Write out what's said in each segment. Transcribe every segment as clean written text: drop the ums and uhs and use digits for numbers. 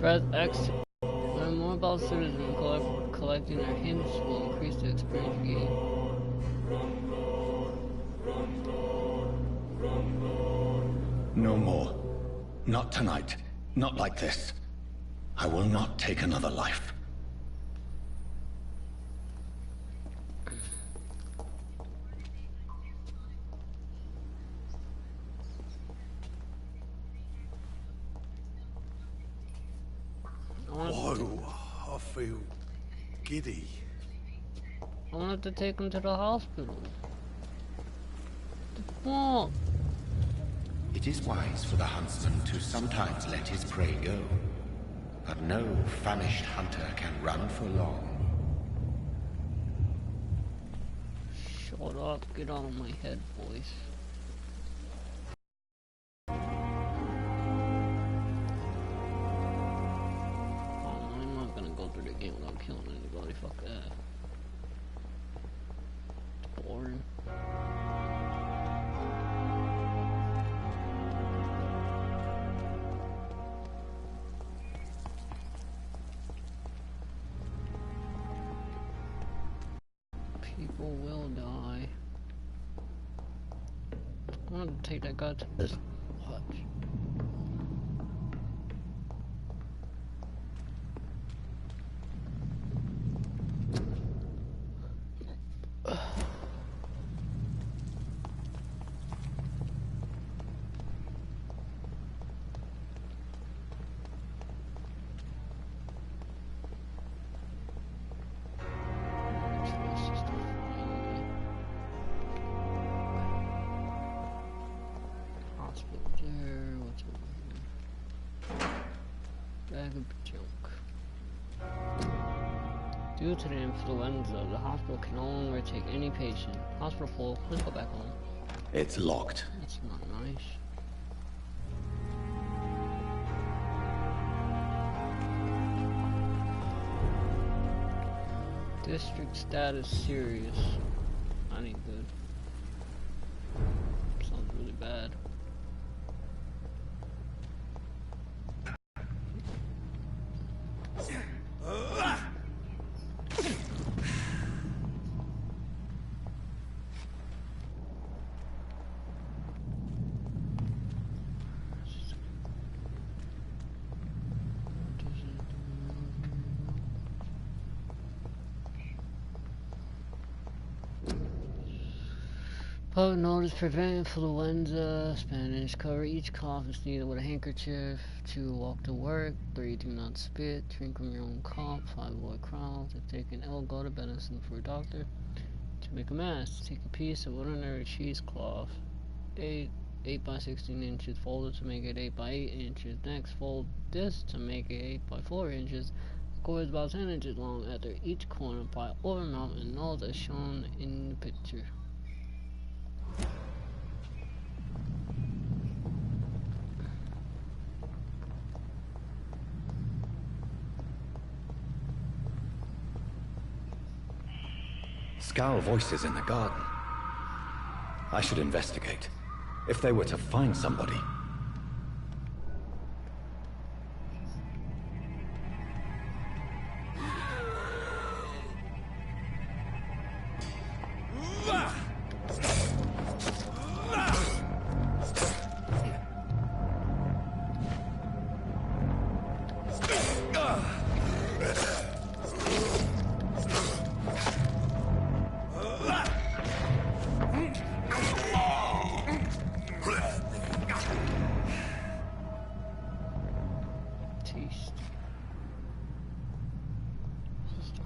Press X to learn more about citizens. Collecting their hints will increase the experience gain. No more. Not tonight. Not like this. I will not take another life. Whoa, I feel giddy. I wanted to take him to the hospital. What? It is wise for the huntsman to sometimes let his prey go, but no famished hunter can run for long. Shut up, get out of my head, boys. I'm not gonna go through the game without killing anybody, fuck that. It's boring. People will die. I want to take that guy to this hutch. Due to the influenza, the hospital can no longer take any patient. Hospital full, let's go back home. It's locked. That's not nice. District status serious. That ain't good. Sounds really bad. Public notice: prevent influenza. Spanish: cover each cough is needed with a handkerchief. 2. Walk to work. 3. Do not spit. Drink from your own cup. 5. Avoid crowds. If taken ill, go to medicine for a doctor. To make a mask: take a piece of ordinary cheesecloth. 8 by 16 inches. Fold it to make it 8 by 8 inches. Next, fold this to make it 8 by 4 inches. The cord is about 10 inches long. After each corner, apply over mouth and nose as shown in the picture. Scowl voices in the garden. I should investigate. If they were to find somebody.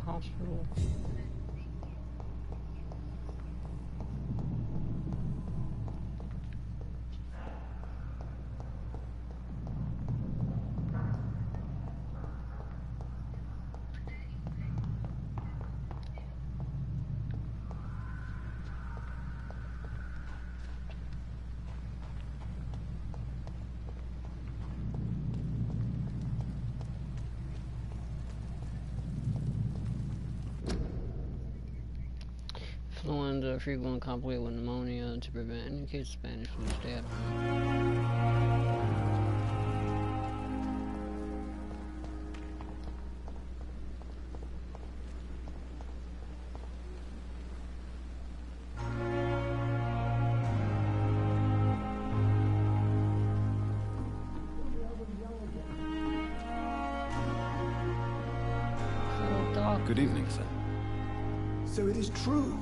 Hospital. Influenza, frequent complicated with pneumonia. To prevent any case of Spanish flu, stay at home. Good evening, sir. So it is true.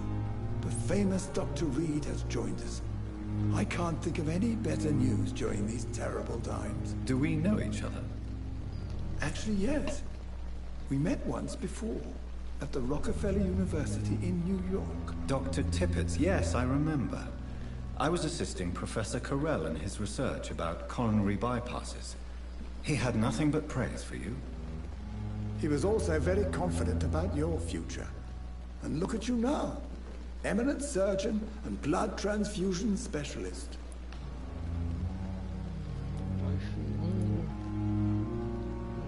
The famous Dr. Reed has joined us. I can't think of any better news during these terrible times. Do we know each other? Actually, yes. We met once before, at the Rockefeller University in New York. Dr. Tippett, yes, I remember. I was assisting Professor Carell in his research about coronary bypasses. He had nothing but praise for you. He was also very confident about your future. And look at you now. Eminent surgeon and blood transfusion specialist.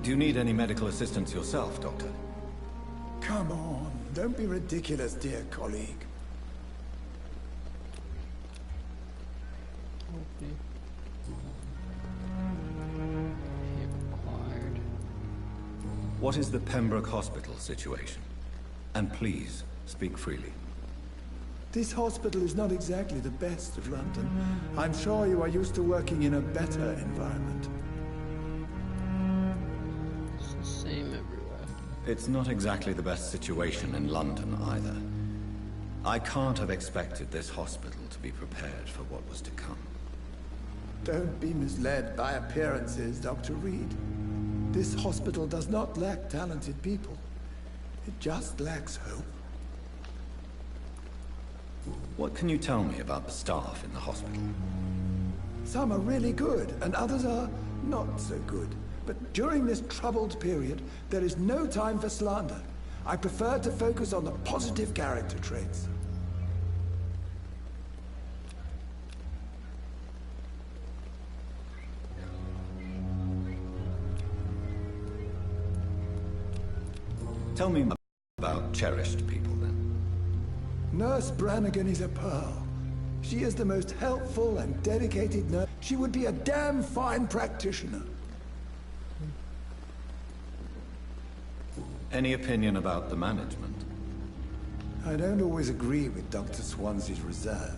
Do you need any medical assistance yourself, Doctor? Come on, don't be ridiculous, dear colleague. Okay. Hit required. What is the Pembroke Hospital situation? And please, speak freely. This hospital is not exactly the best of London. I'm sure you are used to working in a better environment. It's the same everywhere. It's not exactly the best situation in London either. I can't have expected this hospital to be prepared for what was to come. Don't be misled by appearances, Dr. Reed. This hospital does not lack talented people. It just lacks hope. What can you tell me about the staff in the hospital? Some are really good, and others are not so good. But during this troubled period, there is no time for slander. I prefer to focus on the positive character traits. Tell me about cherished people, then. Nurse Brannigan is a pearl. She is the most helpful and dedicated nurse. She would be a damn fine practitioner. Any opinion about the management? I don't always agree with Dr. Swansea's reserve,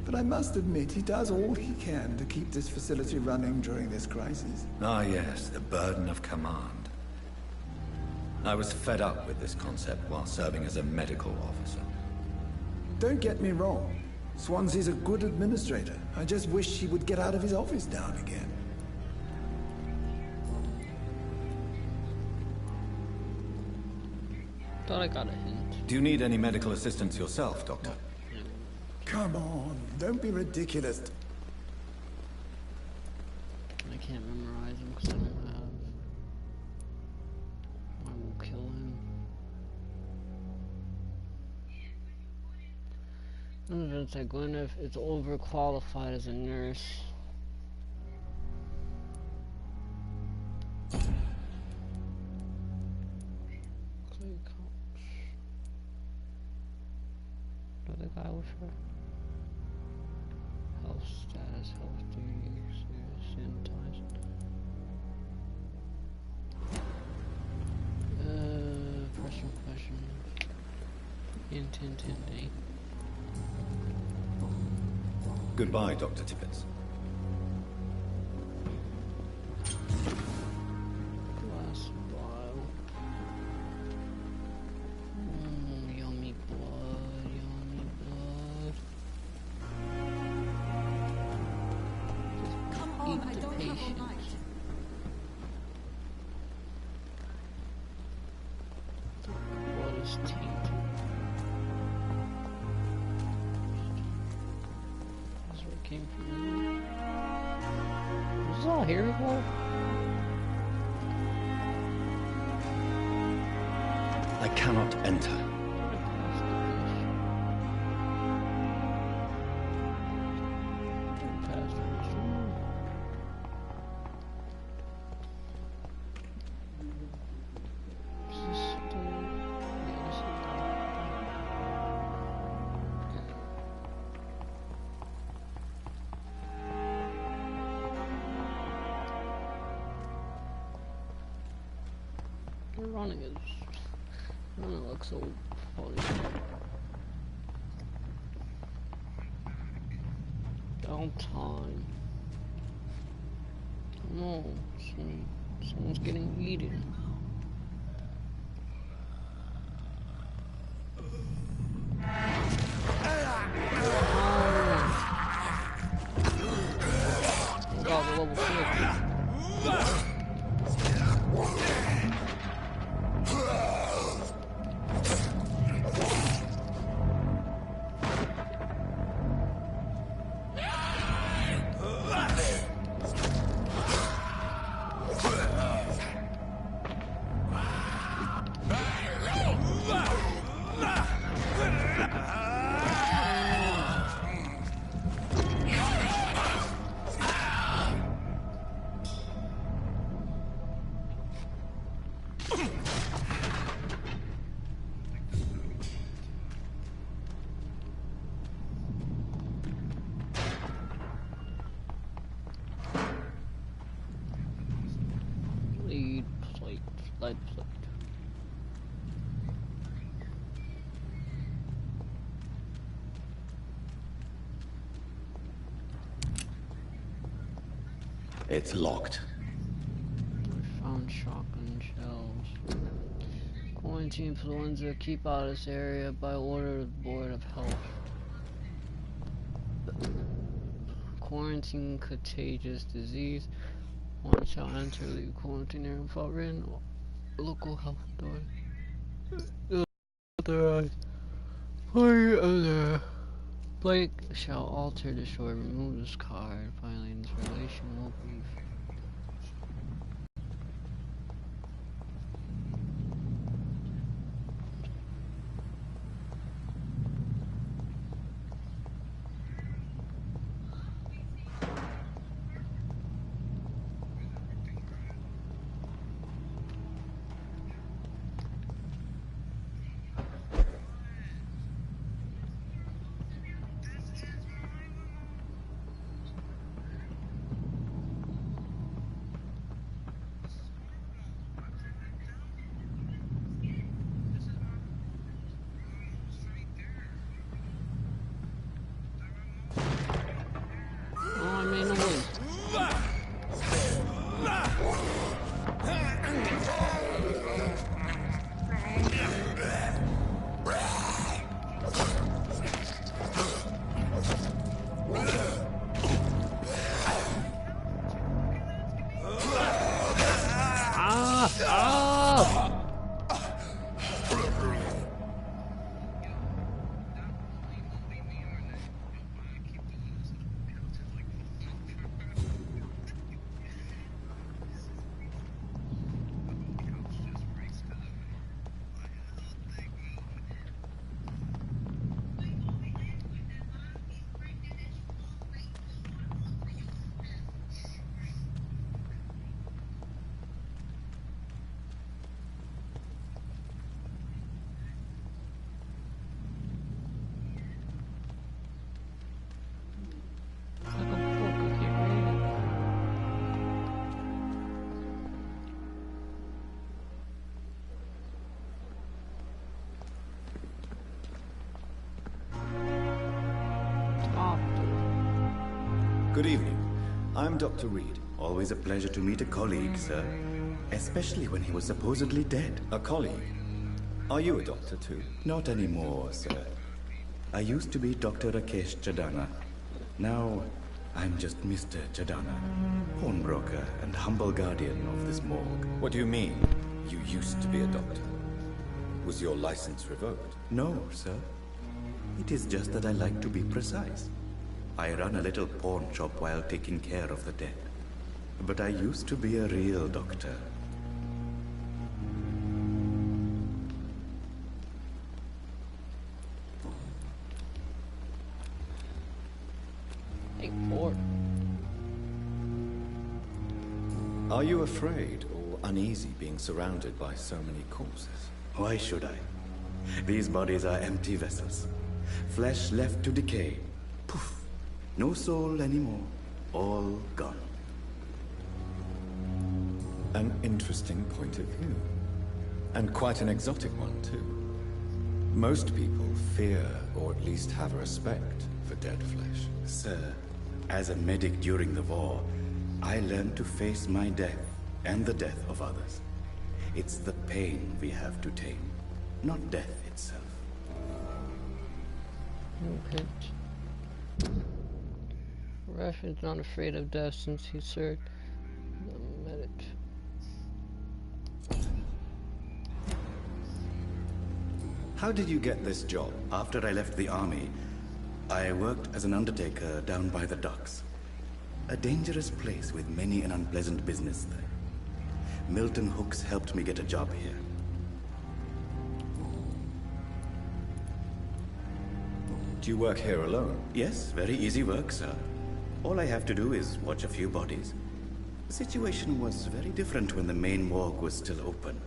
but I must admit he does all he can to keep this facility running during this crisis. Ah, yes, the burden of command. I was fed up with this concept while serving as a medical officer. Don't get me wrong. Swansea's a good administrator. I just wish he would get out of his office now and again. Thought I got a hint. Do you need any medical assistance yourself, Doctor? Come on, don't be ridiculous. I can't memorize him because I don't have. I will kill him. It's like Gwyneth is overqualified as a nurse. Another guy with her. Health status, health duties, sanitized. Pressure question. Intending. Goodbye, Dr. Tippett. Last vial. Yummy blood, yummy blood. Come on, I don't have all night. The blood is tainted. That's where it came from. Was this all here before? I cannot enter. Running is running looks so funny. Downtime. Come on, someone's getting eaten. Light plate. It's locked. We found shotgun shells. Quarantine influenza. Keep out of this area by order of the Board of Health. Quarantine contagious disease. One shall enter, leave quarantine area without written local health authority. Authorized. Party of the Blake shall alter, destroy, remove this card. Violating this relation will be. Oh, I made no noise. Ah! Ah! It's like a book, I can't read it. Good evening. I'm Dr. Reed. Always a pleasure to meet a colleague, sir. Especially when he was supposedly dead. A colleague. Are you a doctor too? Not anymore, sir. I used to be Dr. Rakesh Chadana. Now, I'm just Mr. Chadana, pawnbroker and humble guardian of this morgue. What do you mean, you used to be a doctor? Was your license revoked? No, sir. It is just that I like to be precise. I run a little pawn shop while taking care of the dead. But I used to be a real doctor. Hey, Ford. Are you afraid or uneasy being surrounded by so many corpses? Why should I? These bodies are empty vessels. Flesh left to decay. Poof. No soul anymore. All gone. An interesting point of view. And quite an exotic one, too. Most people fear, or at least have a respect, for dead flesh. Sir, as a medic during the war, I learned to face my death and the death of others. It's the pain we have to tame, not death itself. Okay. Russian's not afraid of death since he served the medic. How did you get this job? After I left the army, I worked as an undertaker down by the docks. A dangerous place with many an unpleasant business there. Milton Hooks helped me get a job here. Do you work here alone? Yes, very easy work, sir. All I have to do is watch a few bodies. The situation was very different when the main morgue was still open.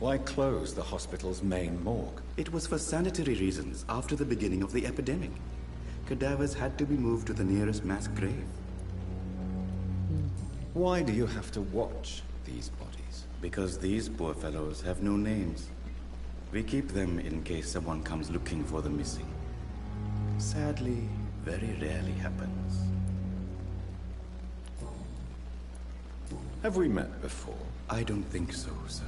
Why close the hospital's main morgue? It was for sanitary reasons after the beginning of the epidemic. Cadavers had to be moved to the nearest mass grave. Why do you have to watch these bodies? Because these poor fellows have no names. We keep them in case someone comes looking for the missing. Sadly, very rarely happens. Have we met before? I don't think so, sir.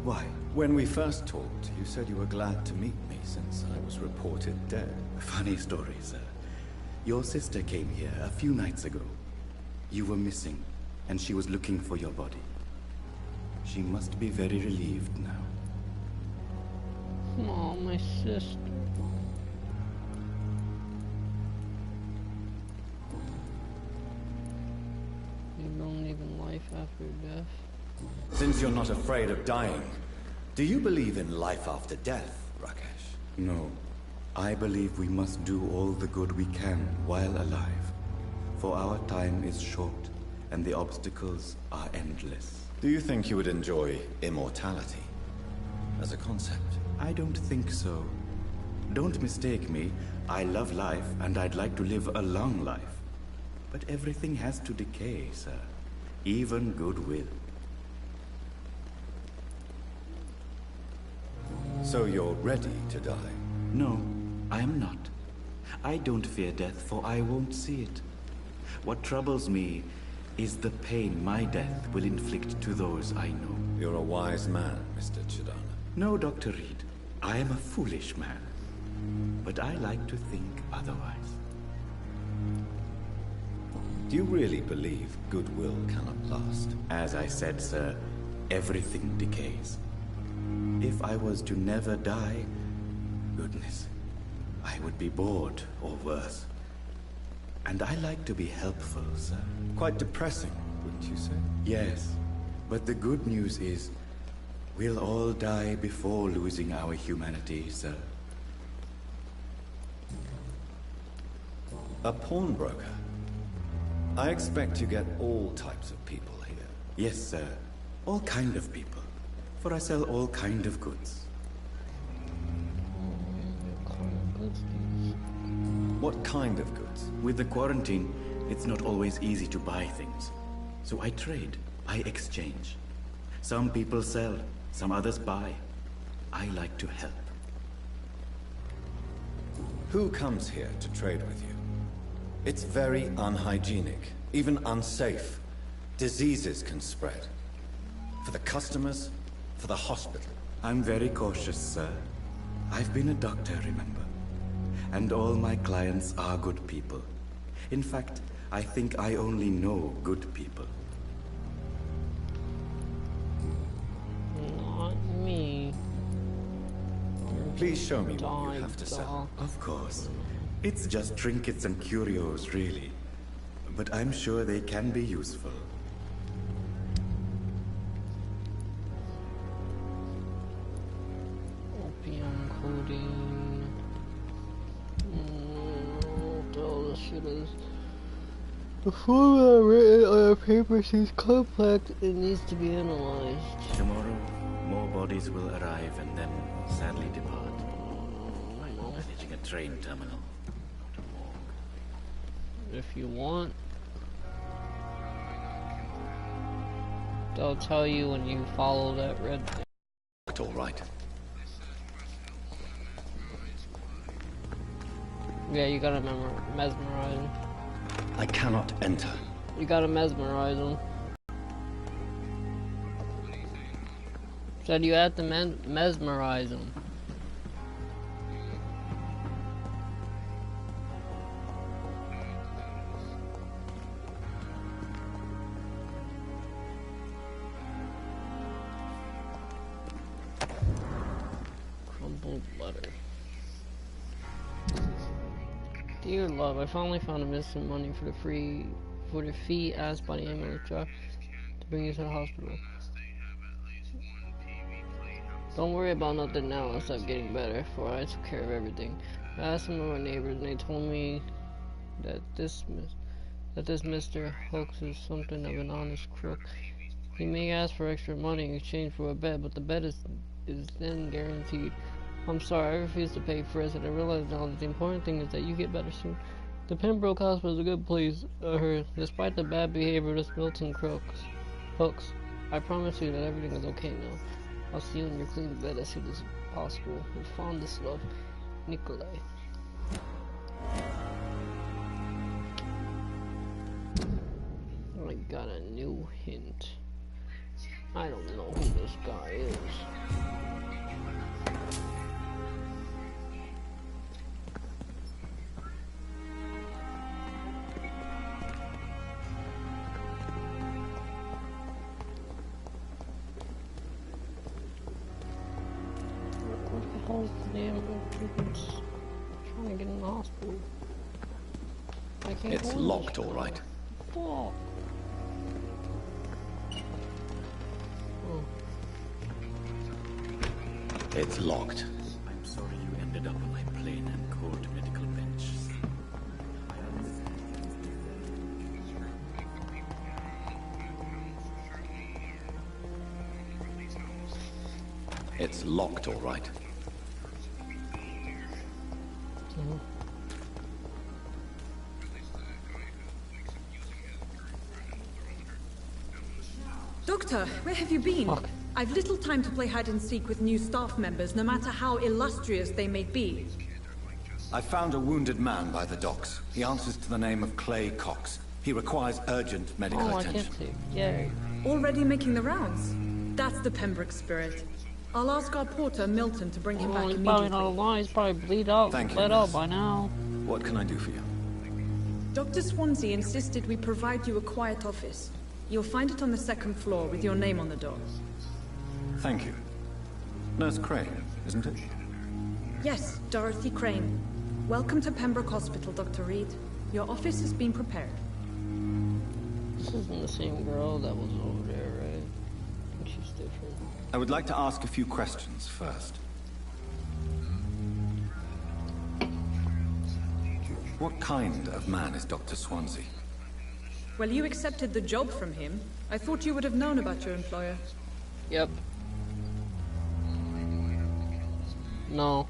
Why? When we first talked, you said you were glad to meet me since I was reported dead. Funny story, sir. Your sister came here a few nights ago. You were missing, and she was looking for your body. She must be very relieved now. Oh, my sister. You don't believe in life after death? Since you're not afraid of dying, do you believe in life after death, Rakesh? No. I believe we must do all the good we can while alive. For our time is short, and the obstacles are endless. Do you think you would enjoy immortality as a concept? I don't think so. Don't mistake me. I love life, and I'd like to live a long life. But everything has to decay, sir. Even goodwill. So you're ready to die? No, I am not. I don't fear death, for I won't see it. What troubles me is the pain my death will inflict to those I know. You're a wise man, Mr. Chidana. No, Dr. Reed. I am a foolish man. But I like to think otherwise. Do you really believe goodwill cannot last? As I said, sir, everything decays. If I was to never die, goodness, I would be bored or worse. And I like to be helpful, sir. Quite depressing, wouldn't you say? Yes, but the good news is, we'll all die before losing our humanity, sir. A pawnbroker? I expect you get all types of people here. Yes, sir. All kind of people. For I sell all kind of goods. What kind of goods? With the quarantine, it's not always easy to buy things. So I trade. I exchange. Some people sell, some others buy. I like to help. Who comes here to trade with you? It's very unhygienic, even unsafe. Diseases can spread. For the customers, for the hospital. I'm very cautious, sir. I've been a doctor, remember? And all my clients are good people. In fact, I think I only know good people. Not me. Please show me what you have to sell. Of course. It's just trinkets and curios, really. But I'm sure they can be useful. Opium, codeine. All this shit is. The formula written on a paper seems complex. It needs to be analyzed. Tomorrow, more bodies will arrive and then sadly depart. I'm managing a train terminal. Not a morgue. If you want, they'll tell you when you follow that red thing. It's all right. Yeah, you gotta mesmerize them. I cannot enter. You gotta mesmerize them. Said you have to mesmerize them. Crumbled letter. Dear love, I finally found a missing money for the fee asked by the ambulance truck to bring you to the hospital. Don't worry about nothing now, I'll start getting better, for I took care of everything. I asked some of my neighbors and they told me that this Mr. Hooks is something of an honest crook. He may ask for extra money in exchange for a bet, but the bet is then guaranteed. I'm sorry, I refuse to pay for it, and I realize now that the important thing is that you get better soon. The Pembroke Hospital is a good place, I heard, despite the bad behavior of this Milton Hooks. I promise you that everything is okay now. I'll see you in your clean bed as soon as possible. With fondest love, Nikolai. I got a new hint. I don't know who this guy is. What the hell's the damn freaking trying to get in the hospital? I can't It's go in locked, this all right. fuck. It's locked. I'm sorry you ended up on my plain and cold medical bench. It's locked, all right. Doctor, where have you been? Fuck. I've little time to play hide and seek with new staff members, no matter how illustrious they may be. I found a wounded man by the docks. He answers to the name of Clay Cox. He requires urgent medical Oh, I attention. can't see. Yay. Already making the rounds? That's the Pembroke spirit. I'll ask our porter, Milton, to bring him back He's probably not immediately. alive. He's probably bled out Nurse. by now. What can I do for you? Dr. Swansea insisted we provide you a quiet office. You'll find it on the second floor with your name on the door. Thank you. Nurse Crane, isn't it? Yes, Dorothy Crane. Welcome to Pembroke Hospital, Dr. Reed. Your office has been prepared. This isn't the same girl that was over there, right? I think she's different. I would like to ask a few questions first. What kind of man is Dr. Swansea? Well, you accepted the job from him. I thought you would have known about your employer. Yep. No.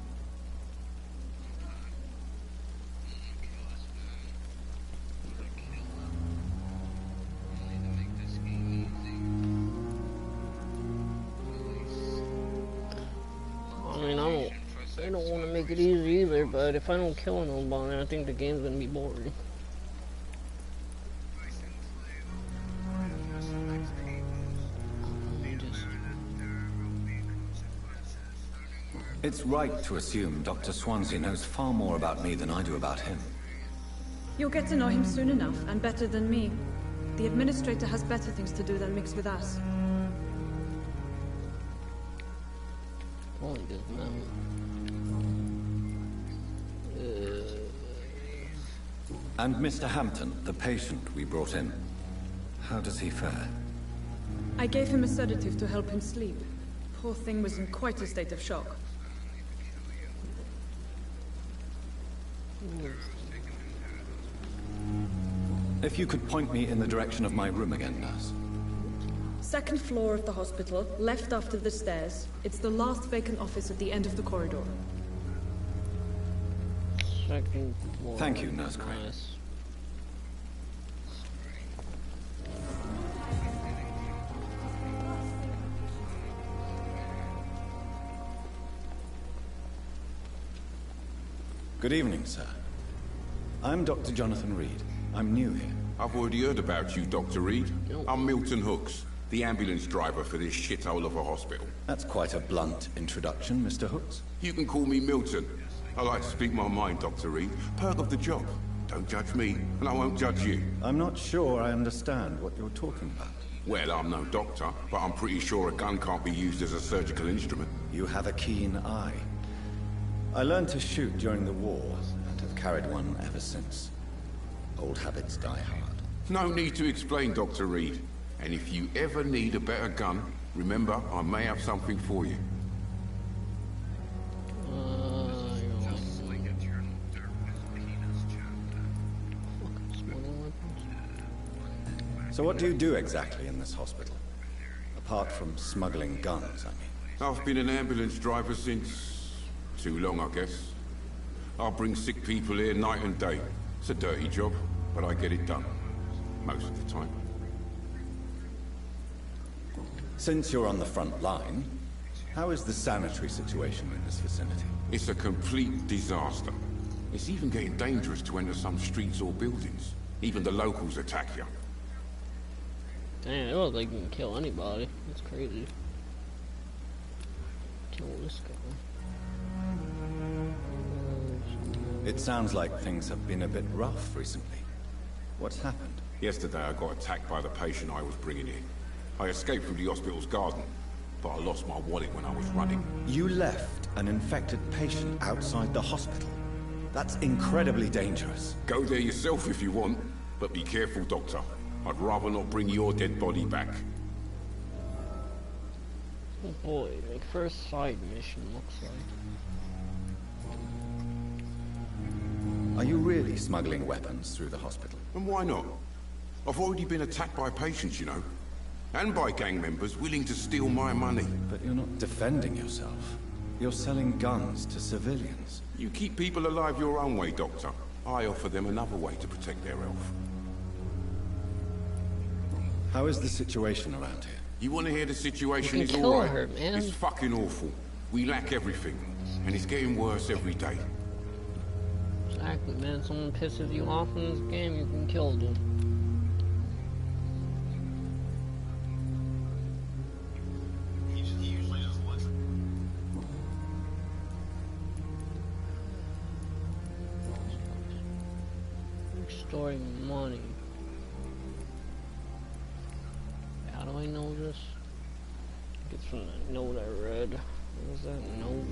I mean, I don't want to make it easy either, but if I don't kill nobody, I think the game's gonna be boring. It's right to assume Dr. Swansea knows far more about me than I do about him. You'll get to know him soon enough, and better than me. The administrator has better things to do than mix with us. Holy good man. And Mr. Hampton, the patient we brought in, how does he fare? I gave him a sedative to help him sleep. Poor thing was in quite a state of shock. If you could point me in the direction of my room again, nurse. Second floor of the hospital, left after the stairs. It's the last vacant office at the end of the corridor. Second floor. Thank you, Nurse Crane. Nice. Good evening, sir. I'm Dr. Jonathan Reed. I'm new here. I've already heard about you, Dr. Reed. Yo. I'm Milton Hooks, the ambulance driver for this shithole of a hospital. That's quite a blunt introduction, Mr. Hooks. You can call me Milton. I like to speak my mind, Dr. Reed. Perk of the job. Don't judge me, and I won't judge you. I'm not sure I understand what you're talking about. Well, I'm no doctor, but I'm pretty sure a gun can't be used as a surgical instrument. You have a keen eye. I learned to shoot during the war, and have carried one ever since. Old habits die hard. No need to explain, Dr. Reed. And if you ever need a better gun, remember, I may have something for you. So what do you do exactly in this hospital? Apart from smuggling guns, I mean. I've been an ambulance driver since... too long, I guess. I bring sick people here night and day. It's a dirty job, but I get it done. Most of the time. Since you're on the front line, how is the sanitary situation in this vicinity? It's a complete disaster. It's even getting dangerous to enter some streets or buildings. Even the locals attack you. Damn, it was like you can kill anybody. That's crazy. Kill this guy. It sounds like things have been a bit rough recently. What's happened? Yesterday I got attacked by the patient I was bringing in. I escaped through the hospital's garden, but I lost my wallet when I was running. You left an infected patient outside the hospital? That's incredibly dangerous. Go there yourself if you want, but be careful, Doctor. I'd rather not bring your dead body back. Oh boy, like first side mission looks like. Are you really smuggling weapons through the hospital? And why not? I've already been attacked by patients, you know. And by gang members willing to steal my money. But you're not defending yourself. You're selling guns to civilians. You keep people alive your own way, Doctor. I offer them another way to protect their health. How is the situation around here? You want to hear the situation You is can kill alright? her, man. It's fucking awful. We lack everything. And it's getting worse every day. Exactly, man. Someone pisses you off in this game, you can kill them. Extorting money. How do I know this? I think it's from that note I read. What was that note?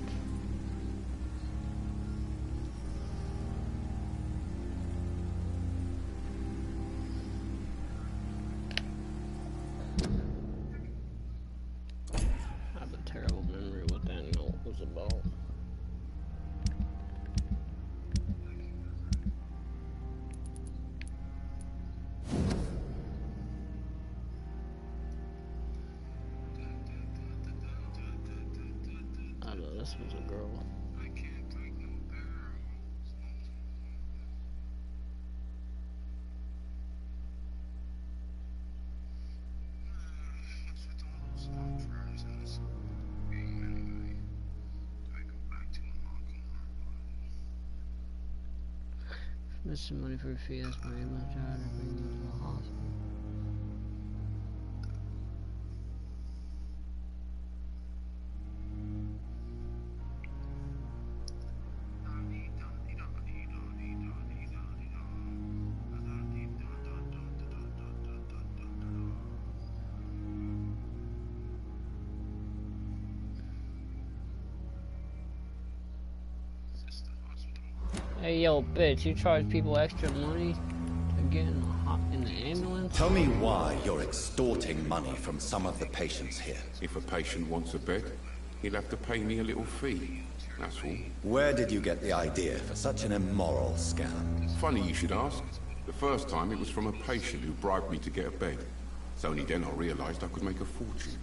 I have a terrible memory what that note was about. I know this was a girl. Missing money for a fee, that's very much out of bring them to the hospital. Hey yo, bitch, you charge people extra money to get in the ambulance? Tell me why you're extorting money from some of the patients here. If a patient wants a bed, he'll have to pay me a little fee. That's all. Where did you get the idea for such an immoral scam? Funny you should ask. The first time it was from a patient who bribed me to get a bed. It's only then I realized I could make a fortune.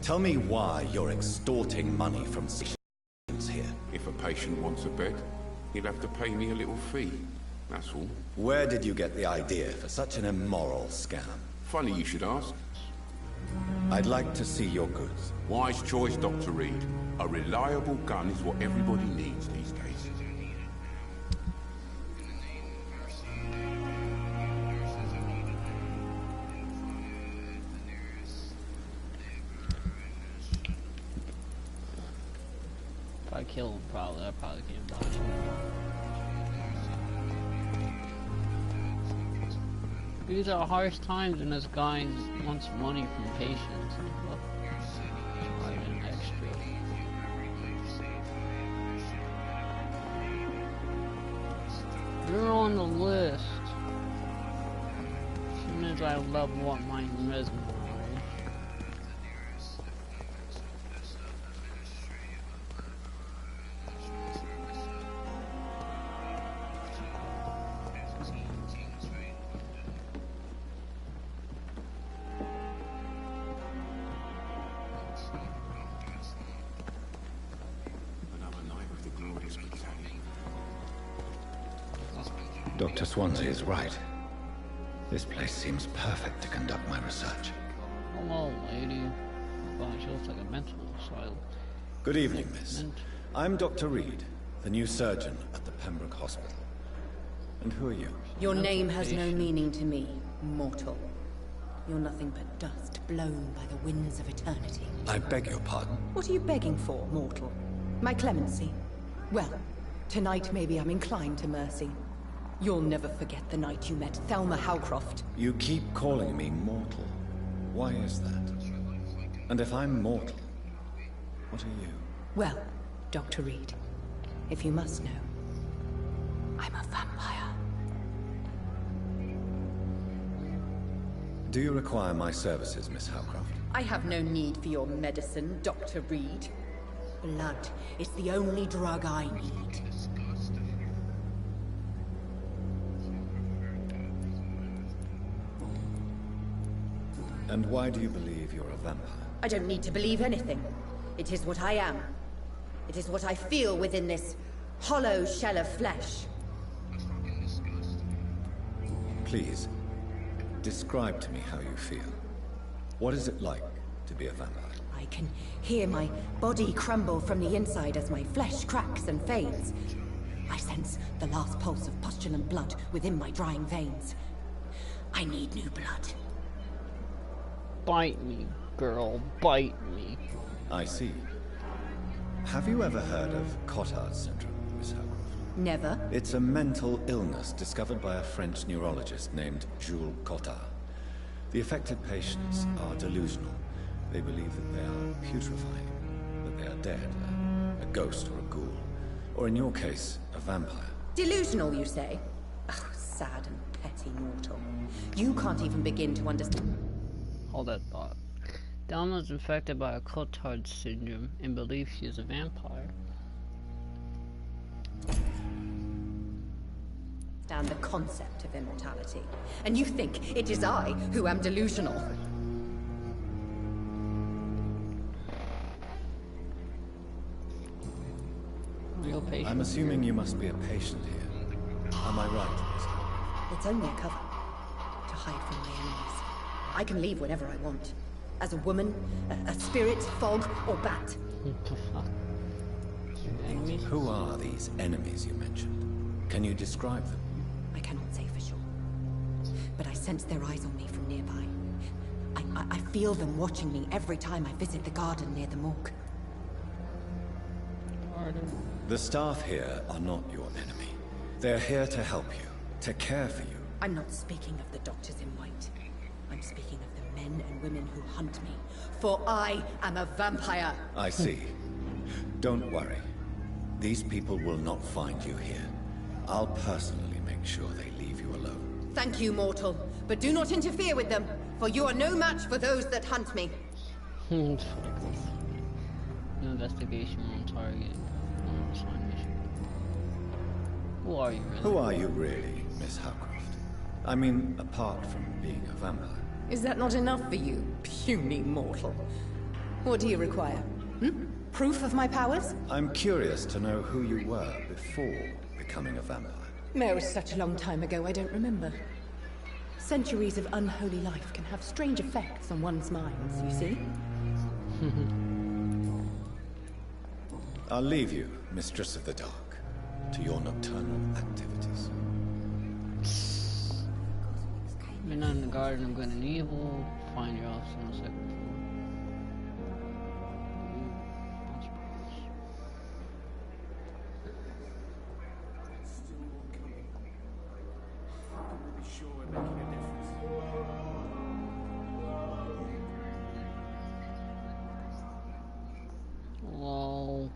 Tell me why you're extorting money from patients here. If a patient wants a bed, he'll have to pay me a little fee. That's all. Where did you get the idea for such an immoral scam? Funny you should ask. I'd like to see your goods. Wise choice, Dr. Reed. A reliable gun is what everybody needs these days. If I kill him, I probably can't dodge him. These are harsh times and this guy wants money from patients. Look, charging extra. You're on the list. As soon as I level up my resume. Dr. Swansea is right. This place seems perfect to conduct my research. Hello, lady. Wow, she looks like a mental asylum. Good evening, miss. I'm Dr. Reed, the new surgeon at the Pembroke Hospital. And who are you? Your name has no meaning to me, mortal. You're nothing but dust blown by the winds of eternity. I beg your pardon. What are you begging for, mortal? My clemency? Well, tonight maybe I'm inclined to mercy. You'll never forget the night you met Thelma Howcroft. You keep calling me mortal. Why is that? And if I'm mortal, what are you? Well, Dr. Reed, if you must know, I'm a vampire. Do you require my services, Miss Howcroft? I have no need for your medicine, Dr. Reed. Blood is the only drug I need. And why do you believe you're a vampire? I don't need to believe anything. It is what I am. It is what I feel within this hollow shell of flesh. Please, describe to me how you feel. What is it like to be a vampire? I can hear my body crumble from the inside as my flesh cracks and fades. I sense the last pulse of postulant blood within my drying veins. I need new blood. Bite me, girl, bite me. I see. Have you ever heard of Cotard syndrome, Miss Howcroft? Never. It's a mental illness discovered by a French neurologist named Jules Cotard. The affected patients are delusional. They believe that they are putrefying, that they are dead, a ghost or a ghoul. Or in your case, a vampire. Delusional, you say? Oh, sad and petty mortal. You can't even begin to understand. Hold that thought. Delma is infected by a Cotard syndrome and believes she is a vampire. The concept of immortality. And you think it is I who am delusional. Real patient. I'm assuming you must be a patient here. Am I right, Miss Howcroft? It's only a cover to hide from my enemies. I can leave whenever I want. As a woman, a spirit, fog, or bat. What the fuck? Enemies? Who are these enemies you mentioned? Can you describe them? I cannot say for sure. But I sense their eyes on me from nearby. I feel them watching me every time I visit the garden near the morgue. The staff here are not your enemy. They're here to help you, to care for you. I'm not speaking of the doctors in white. I'm speaking of the men and women who hunt me. For I am a vampire. I see. Don't worry. These people will not find you here. I'll personally make sure they leave you alone. Thank you, mortal. But do not interfere with them, for you are no match for those that hunt me. No investigation on target. On assigned mission. Who are you really? Who are you really, Miss Howcroft? I mean, apart from being a vampire. Is that not enough for you, puny mortal? What do you require? Proof of my powers? I'm curious to know who you were before becoming a vampire. It was such a long time ago, I don't remember. Centuries of unholy life can have strange effects on one's minds, you see? I'll leave you, Mistress of the Dark, to your nocturnal activities. Midnight in the garden of good and evil. Find your office on the second floor. Hello.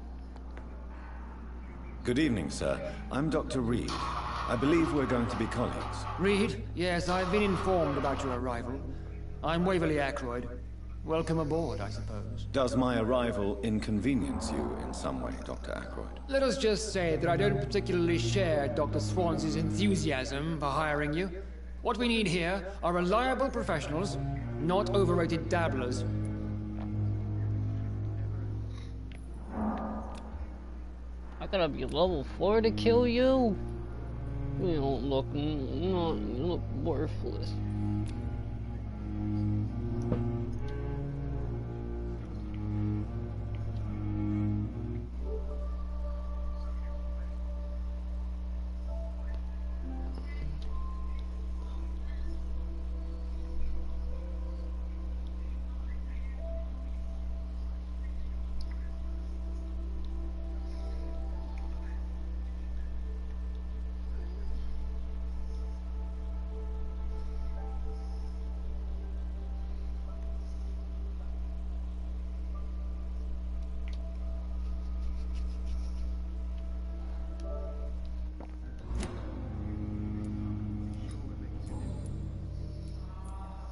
Good evening, sir. I'm Dr. Reed. I believe we're going to be colleagues. Reed? Yes, I've been informed about your arrival. I'm Waverly Ackroyd. Welcome aboard, I suppose. Does my arrival inconvenience you in some way, Dr. Ackroyd? Let us just say that I don't particularly share Dr. Swansea's enthusiasm for hiring you. What we need here are reliable professionals, not overrated dabblers. I gotta be level 4 to kill you? You don't look, you look worthless.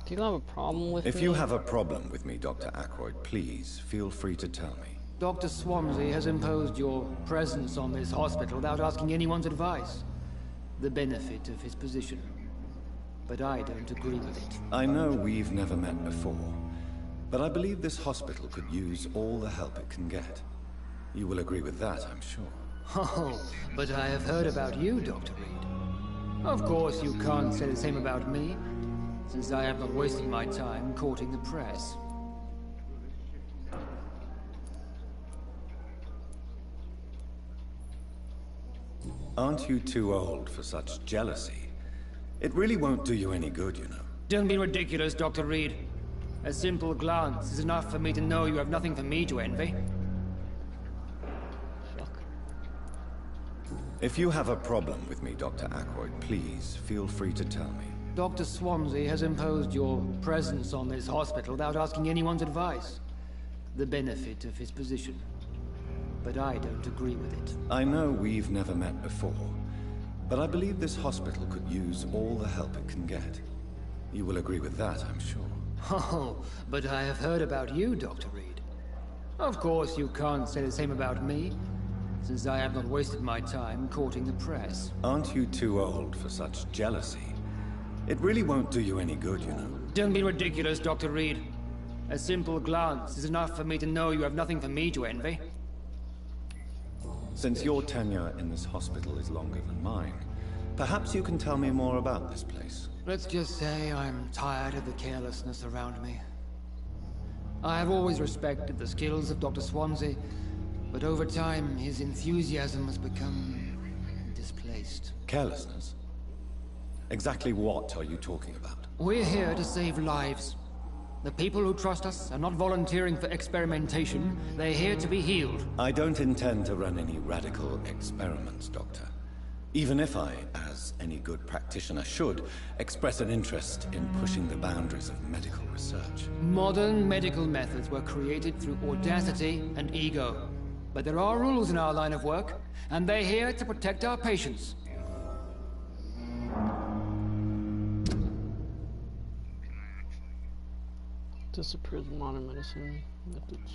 Do you have a problem with me? If you have a problem with me, Dr. Ackroyd, please feel free to tell me. Dr. Swansea has imposed your presence on this hospital without asking anyone's advice. The benefit of his position. But I don't agree with it. I know we've never met before, but I believe this hospital could use all the help it can get. You will agree with that, I'm sure. Oh, but I have heard about you, Dr. Reed. Of course you can't say the same about me, since I have not wasted my time courting the press. Aren't you too old for such jealousy? It really won't do you any good, you know. Don't be ridiculous, Dr. Reed. A simple glance is enough for me to know you have nothing for me to envy. If you have a problem with me, Dr. Ackroyd, please feel free to tell me. Dr. Swansea has imposed your presence on this hospital without asking anyone's advice. The benefit of his position. But I don't agree with it. I know we've never met before, but I believe this hospital could use all the help it can get. You will agree with that, I'm sure. Oh, but I have heard about you, Dr. Reed. Of course you can't say the same about me, since I have not wasted my time courting the press. Aren't you too old for such jealousy? It really won't do you any good, you know. Don't be ridiculous, Dr. Reed. A simple glance is enough for me to know you have nothing for me to envy. Since your tenure in this hospital is longer than mine, perhaps you can tell me more about this place. Let's just say I'm tired of the carelessness around me. I have always respected the skills of Dr. Swansea, but over time his enthusiasm has become displaced. Carelessness? Exactly what are you talking about? We're here to save lives. The people who trust us are not volunteering for experimentation. They're here to be healed. I don't intend to run any radical experiments, Doctor. Even if I, as any good practitioner should, express an interest in pushing the boundaries of medical research. Modern medical methods were created through audacity and ego. But there are rules in our line of work, and they're here to protect our patients. Disappears modern medicine methods.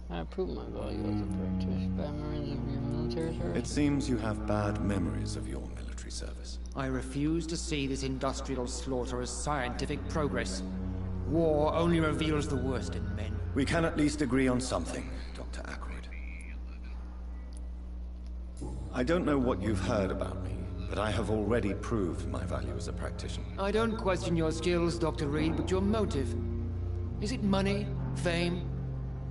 I approve my value as a British. Bad memories of your military service? It seems you have bad memories of your military service. I refuse to see this industrial slaughter as scientific progress. War only reveals the worst in men. We can at least agree on something, Dr. Ackroyd. I don't know what you've heard about me, but I have already proved my value as a practitioner. I don't question your skills, Dr. Reed, but your motive. Is it money, fame,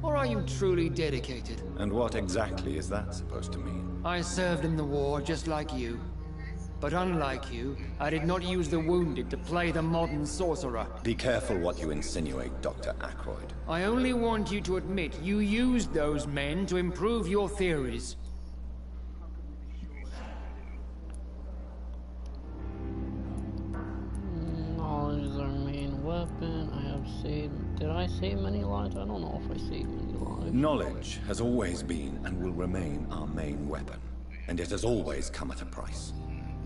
or are you truly dedicated? And what exactly is that supposed to mean? I served in the war just like you. But unlike you, I did not use the wounded to play the modern sorcerer. Be careful what you insinuate, Dr. Ackroyd. I only want you to admit you used those men to improve your theories. Knowledge is our main weapon. I have saved... Did I save many lives? I don't know if I saved many lives. Knowledge has always been and will remain our main weapon. And it has always come at a price.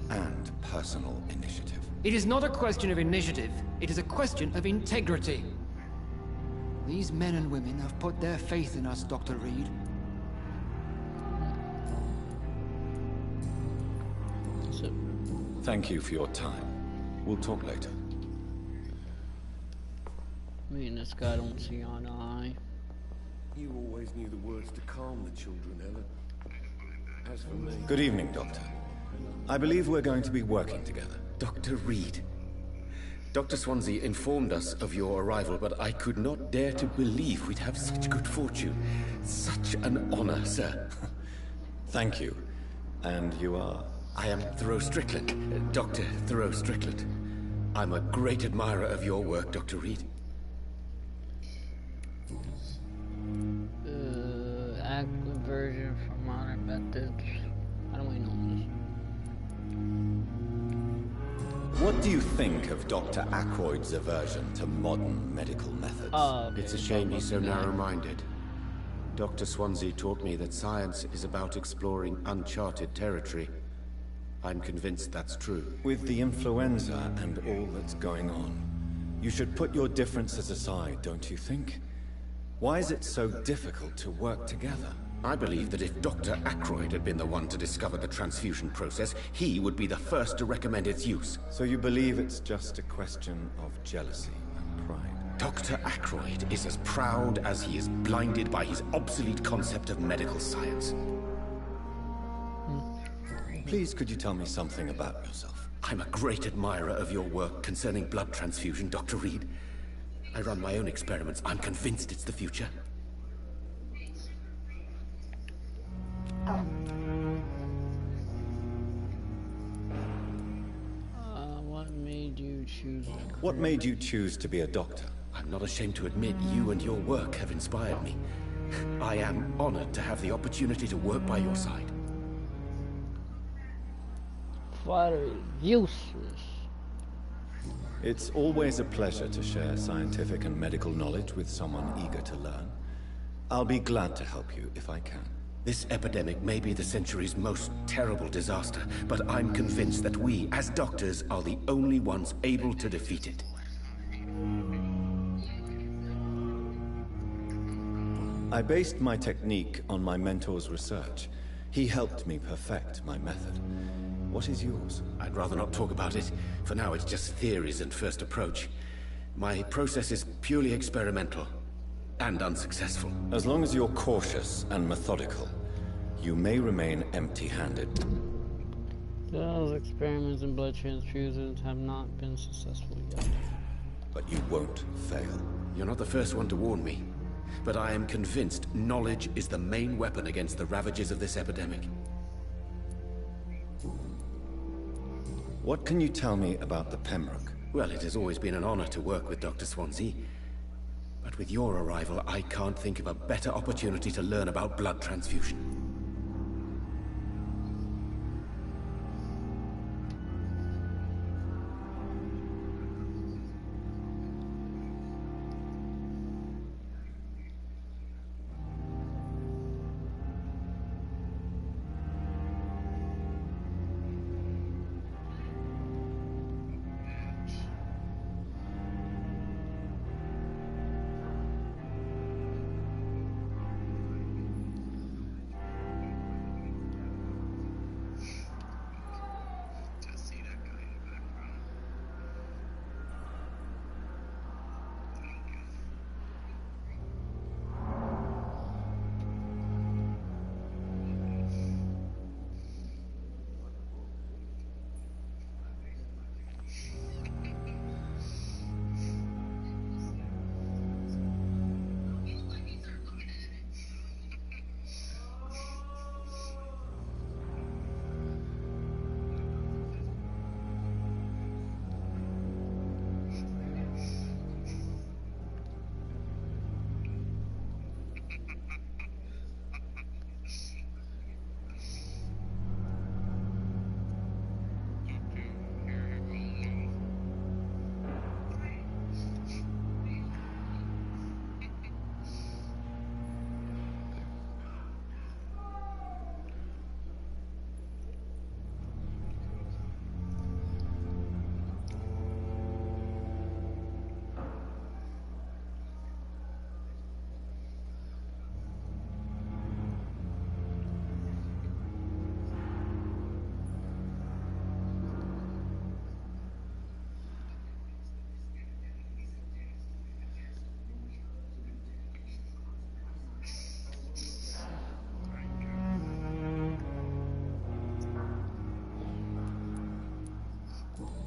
And personal initiative. It is not a question of initiative. It is a question of integrity. These men and women have put their faith in us, Dr. Reed. That's it. Thank you for your time. We'll talk later. Me and this guy don't see eye to eye. You always knew the words to calm the children, Ellen. As for me... Good evening, Doctor. I believe we're going to be working together. Dr. Reed. Dr. Swansea informed us of your arrival, but I could not dare to believe we'd have such good fortune. Such an honor, sir. Thank you. And you are? I am Thoreau Strickland, Dr. Thoreau Strickland. I'm a great admirer of your work, Dr. Reed. Active version for modern methods. How do we know this? What do you think of Dr. Ackroyd's aversion to modern medical methods? It's a shame he's so narrow-minded. Dr. Swansea taught me that science is about exploring uncharted territory. I'm convinced that's true. With the influenza and all that's going on, you should put your differences aside, don't you think? Why is it so difficult to work together? I believe that if Dr. Ackroyd had been the one to discover the transfusion process, he would be the first to recommend its use. So you believe it's just a question of jealousy and pride? Dr. Ackroyd is as proud as he is blinded by his obsolete concept of medical science. Please, could you tell me something about yourself? I'm a great admirer of your work concerning blood transfusion, Dr. Reed. I run my own experiments. I'm convinced it's the future. What made you choose? What made you choose to be a doctor? I'm not ashamed to admit you and your work have inspired me. I am honored to have the opportunity to work by your side. Flattery is useless. It's always a pleasure to share scientific and medical knowledge with someone eager to learn. I'll be glad to help you if I can. This epidemic may be the century's most terrible disaster, but I'm convinced that we, as doctors, are the only ones able to defeat it. I based my technique on my mentor's research. He helped me perfect my method. What is yours? I'd rather not talk about it. For now, it's just theories and first approach. My process is purely experimental and unsuccessful. As long as you're cautious and methodical, you may remain empty-handed. Those experiments in blood transfusions have not been successful yet. But you won't fail. You're not the first one to warn me, but I am convinced knowledge is the main weapon against the ravages of this epidemic. What can you tell me about the Pembroke? Well, it has always been an honor to work with Dr. Swansea. But with your arrival, I can't think of a better opportunity to learn about blood transfusion.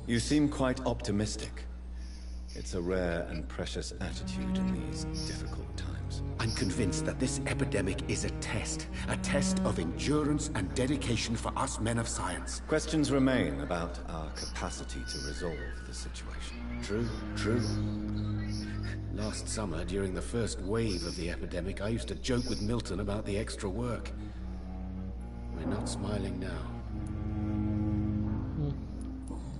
You seem quite optimistic. It's a rare and precious attitude in these difficult times. I'm convinced that this epidemic is a test of endurance and dedication for us men of science. Questions remain about our capacity to resolve the situation. True. Last summer, during the first wave of the epidemic, I used to joke with Milton about the extra work. We're not smiling now.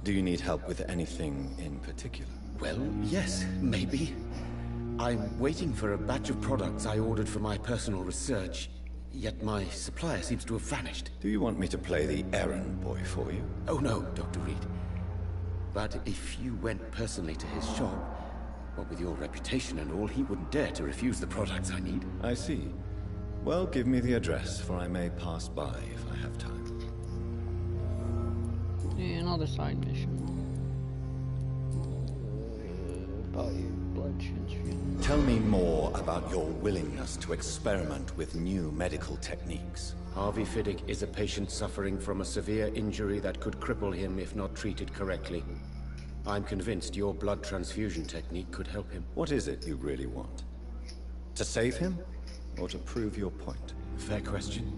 Do you need help with anything in particular? Well, yes, maybe. I'm waiting for a batch of products I ordered for my personal research, yet my supplier seems to have vanished. Do you want me to play the errand boy for you? Oh no, Dr. Reed. But if you went personally to his shop, what with your reputation and all, he wouldn't dare to refuse the products I need. I see. Well, give me the address, for I may pass by if I have time. Yeah, another side mission. About your blood transfusion. Tell me more about your willingness to experiment with new medical techniques. Harvey Fiddick is a patient suffering from a severe injury that could cripple him if not treated correctly. I'm convinced your blood transfusion technique could help him. What is it you really want? To save him? Or to prove your point? Fair question.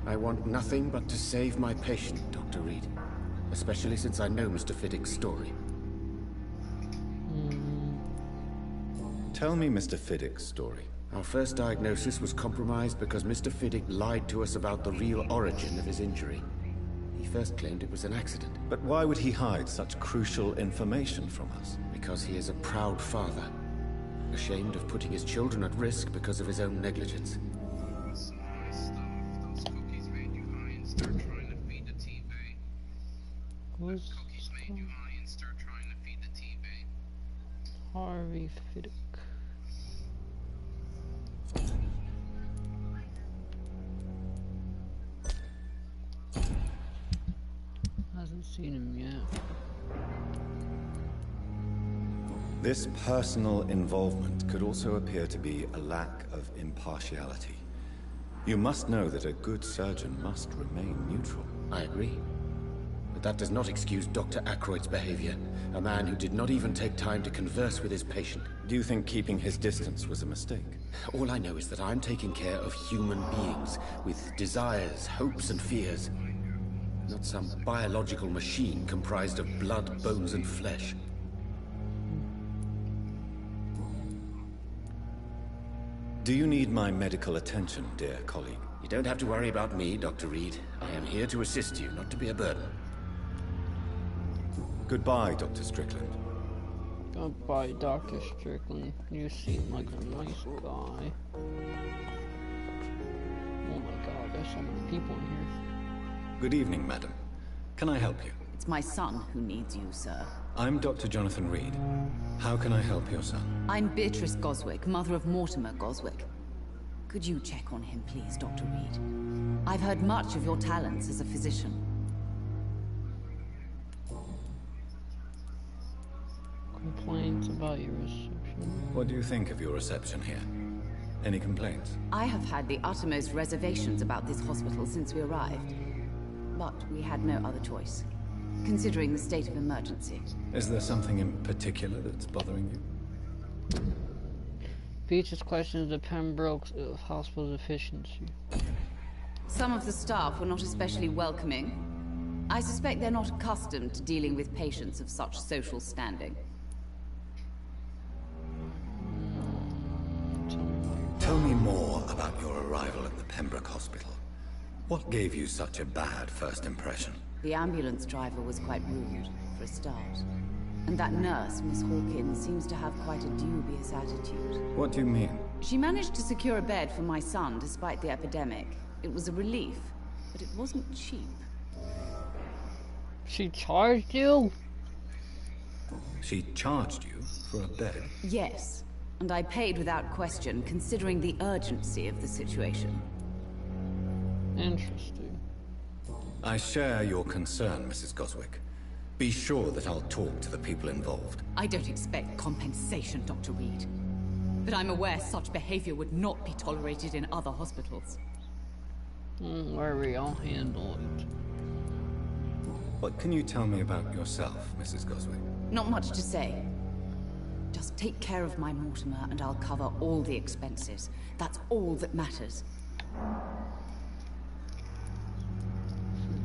I want nothing but to save my patient, Dr. Reed. Especially since I know Mr. Fiddick's story. Tell me Mr. Fiddick's story. Our first diagnosis was compromised because Mr. Fiddick lied to us about the real origin of his injury. He first claimed it was an accident. But why would he hide such crucial information from us? Because he is a proud father, ashamed of putting his children at risk because of his own negligence. Who's Harvey Fiddick? Hasn't seen him yet. This personal involvement could also appear to be a lack of impartiality. You must know that a good surgeon must remain neutral. I agree. But that does not excuse Dr. Aykroyd's behavior. A man who did not even take time to converse with his patient. Do you think keeping his distance was a mistake? All I know is that I'm taking care of human beings with desires, hopes, and fears. Not some biological machine comprised of blood, bones, and flesh. Do you need my medical attention, dear colleague? You don't have to worry about me, Dr. Reed. I am here to assist you, not to be a burden. Goodbye, Dr. Strickland. Goodbye, Dr. Strickland. You seem like a nice guy. Oh my god, there's so many people in here. Good evening, madam. Can I help you? It's my son who needs you, sir. I'm Dr. Jonathan Reed. How can I help your son? I'm Beatrice Goswick, mother of Mortimer Goswick. Could you check on him, please, Dr. Reed? I've heard much of your talents as a physician. Complaints about your reception. What do you think of your reception here? Any complaints? I have had the uttermost reservations about this hospital since we arrived. But we had no other choice, considering the state of emergency. Is there something in particular that's bothering you? Beatrice questions the Pembroke hospital's efficiency. Some of the staff were not especially welcoming. I suspect they're not accustomed to dealing with patients of such social standing. Tell me more about your arrival at the Pembroke Hospital. What gave you such a bad first impression? The ambulance driver was quite rude, for a start. And that nurse, Miss Hawkins, seems to have quite a dubious attitude. What do you mean? She managed to secure a bed for my son despite the epidemic. It was a relief, but it wasn't cheap. She charged you? She charged you for a bed? Yes, and I paid without question, considering the urgency of the situation. Interesting. I share your concern, Mrs. Goswick. Be sure that I'll talk to the people involved. I don't expect compensation, Dr. Reed. But I'm aware such behavior would not be tolerated in other hospitals. Don't worry, I'll handle it. What can you tell me about yourself, Mrs. Goswick? Not much to say. Just take care of my Mortimer and I'll cover all the expenses. That's all that matters.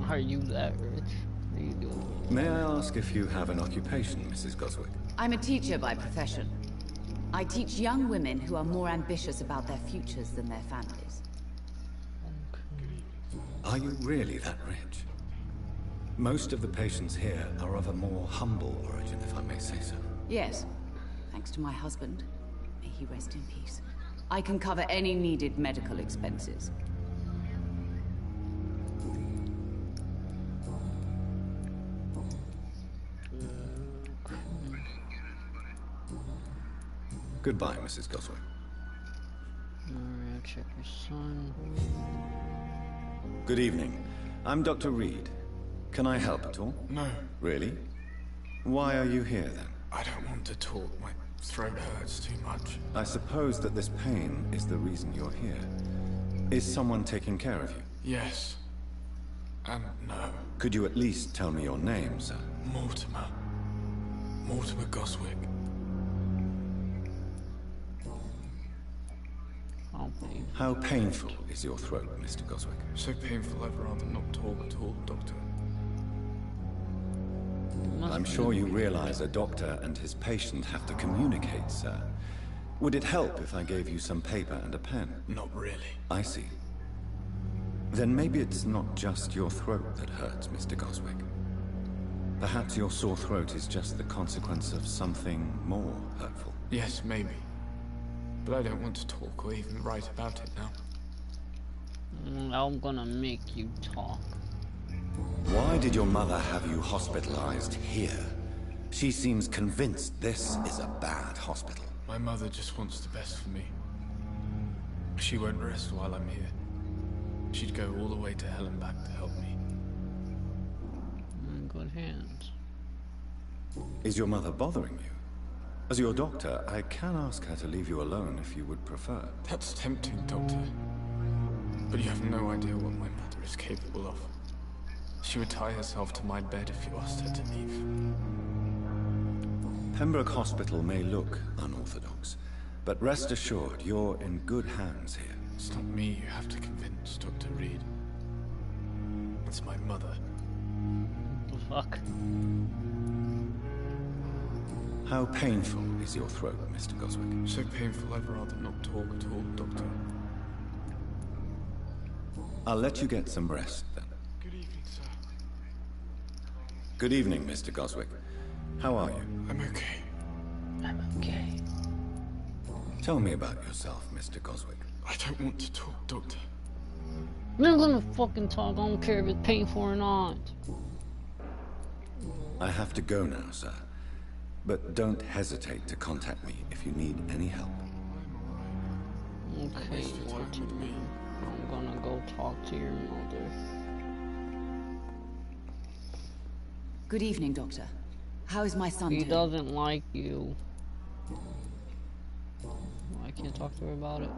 Are you that rich? What are you doing? May I ask if you have an occupation, Mrs. Goswick? I'm a teacher by profession. I teach young women who are more ambitious about their futures than their families. Are you really that rich? Most of the patients here are of a more humble origin, if I may say so. Yes, thanks to my husband. May he rest in peace. I can cover any needed medical expenses. Goodbye, Mrs. Goswick. Alright, check your son. Good evening. I'm Dr. Reed. Can I help at all? No. Really? Why are you here, then? I don't want to talk. My throat hurts too much. I suppose that this pain is the reason you're here. Is someone taking care of you? Yes. And no. Could you at least tell me your name, sir? Mortimer. Mortimer Goswick. How painful is your throat, Mr. Goswick? So painful I'd rather not talk at all, Doctor. I'm sure you realize a doctor and his patient have to communicate, sir. Would it help if I gave you some paper and a pen? Not really. I see. Then maybe it's not just your throat that hurts, Mr. Goswick. Perhaps your sore throat is just the consequence of something more hurtful. Yes, maybe. But I don't want to talk or even write about it now. I'm gonna make you talk. Why did your mother have you hospitalized here? She seems convinced this is a bad hospital. My mother just wants the best for me. She won't rest while I'm here. She'd go all the way to hell and back to help me. In good hands. Is your mother bothering you? As your doctor, I can ask her to leave you alone if you would prefer. That's tempting, Doctor. But you have no idea what my mother is capable of. She would tie herself to my bed if you asked her to leave. Pembroke Hospital may look unorthodox, but rest assured, you're in good hands here. It's not me you have to convince, Dr. Reed. It's my mother. Fuck. How painful is your throat, Mr. Goswick? So painful I'd rather not talk at all, Doctor. I'll let you get some rest, then. Good evening, sir. Good evening, Mr. Goswick. How are you? I'm okay. I'm okay. Tell me about yourself, Mr. Goswick. I don't want to talk, Doctor. I'm not gonna fucking talk. I don't care if it's painful or not. I have to go now, sir. But don't hesitate to contact me if you need any help. Okay, Mortimer. I'm gonna go talk to your mother. Good evening, Doctor. How is my son He doing? doesn't like you. I can't talk to her about it.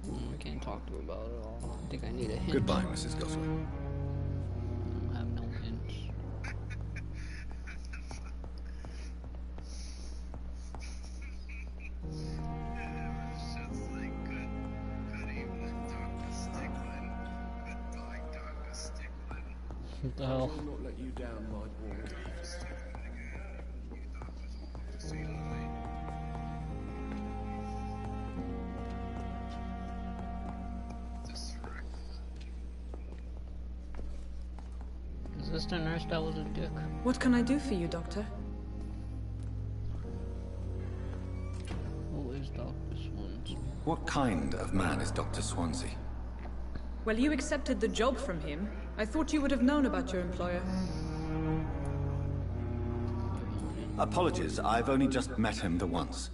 I can't talk to her about it all. I think I need a hint. Goodbye, Mrs. Goswick. I have no hints. What the hell? I will not let you down, my boy. Is this the nurse that was a dick? What can I do for you, Doctor? Who is Dr. Swansea? What kind of man is Dr. Swansea? Well, you accepted the job from him. I thought you would have known about your employer. Apologies, I've only just met him the once.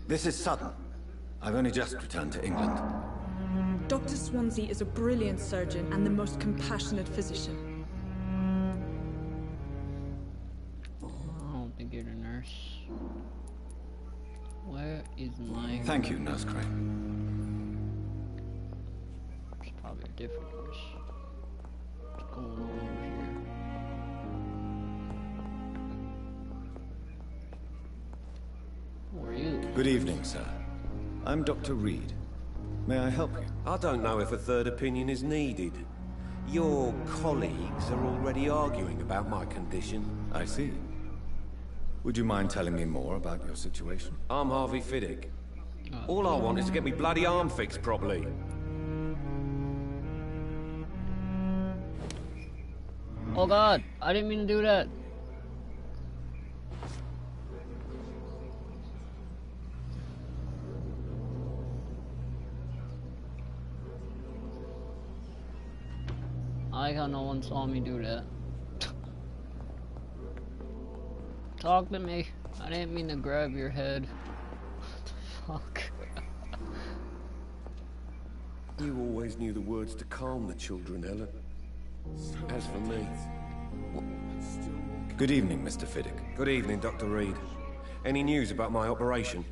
This is sudden. I've only just returned to England. Dr. Swansea is a brilliant surgeon and the most compassionate physician. I don't think you're the nurse. Where is my... Thank you, Nurse Crane. It's probably a different nurse. What's going on over here? Good evening, sir. I'm Dr. Reed. May I help you? I don't know if a third opinion is needed. Your colleagues are already arguing about my condition. I see. Would you mind telling me more about your situation? I'm Harvey Fiddick. All I want is to get me bloody arm fixed properly. Oh god, I didn't mean to do that. I like how no one saw me do that. Talk to me. I didn't mean to grab your head. What the fuck? You always knew the words to calm the children, Ellen. As for me... Good evening, Mr. Fiddick. Good evening, Dr. Reed. Any news about my operation?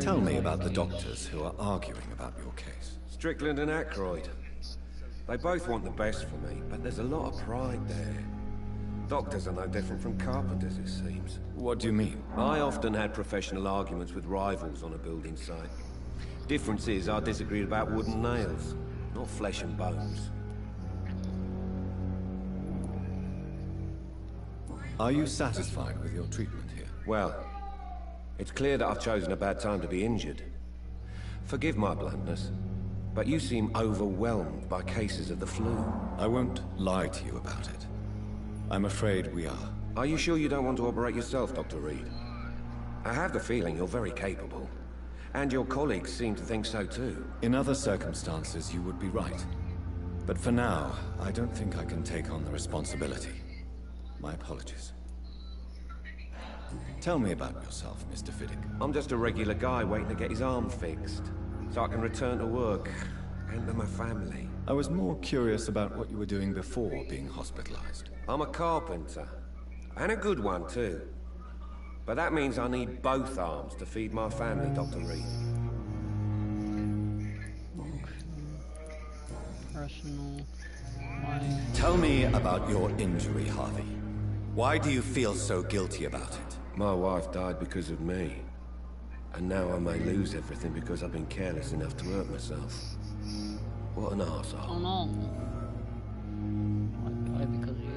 Tell me about the doctors who are arguing about your case. Strickland and Aykroyd. They both want the best for me, but there's a lot of pride there. Doctors are no different from carpenters, it seems. What do you mean? I often had professional arguments with rivals on a building site. Difference is, I disagreed about wooden nails, not flesh and bones. Are you satisfied with your treatment here? Well, it's clear that I've chosen a bad time to be injured. Forgive my bluntness, but you seem overwhelmed by cases of the flu. I won't lie to you about it. I'm afraid we are. Are you sure you don't want to operate yourself, Dr. Reed? I have the feeling you're very capable. And your colleagues seem to think so too. In other circumstances, you would be right. But for now, I don't think I can take on the responsibility. My apologies. Tell me about yourself, Mr. Fiddick. I'm just a regular guy waiting to get his arm fixed, so I can return to work and to my family. I was more curious about what you were doing before being hospitalized. I'm a carpenter, and a good one too. But that means I need both arms to feed my family, Dr. Reed. Personal. Tell me about your injury, Harvey. Why do you feel so guilty about it? My wife died because of me. And now I may lose everything because I've been careless enough to hurt myself. What an arsehole. Oh no. I died because of you.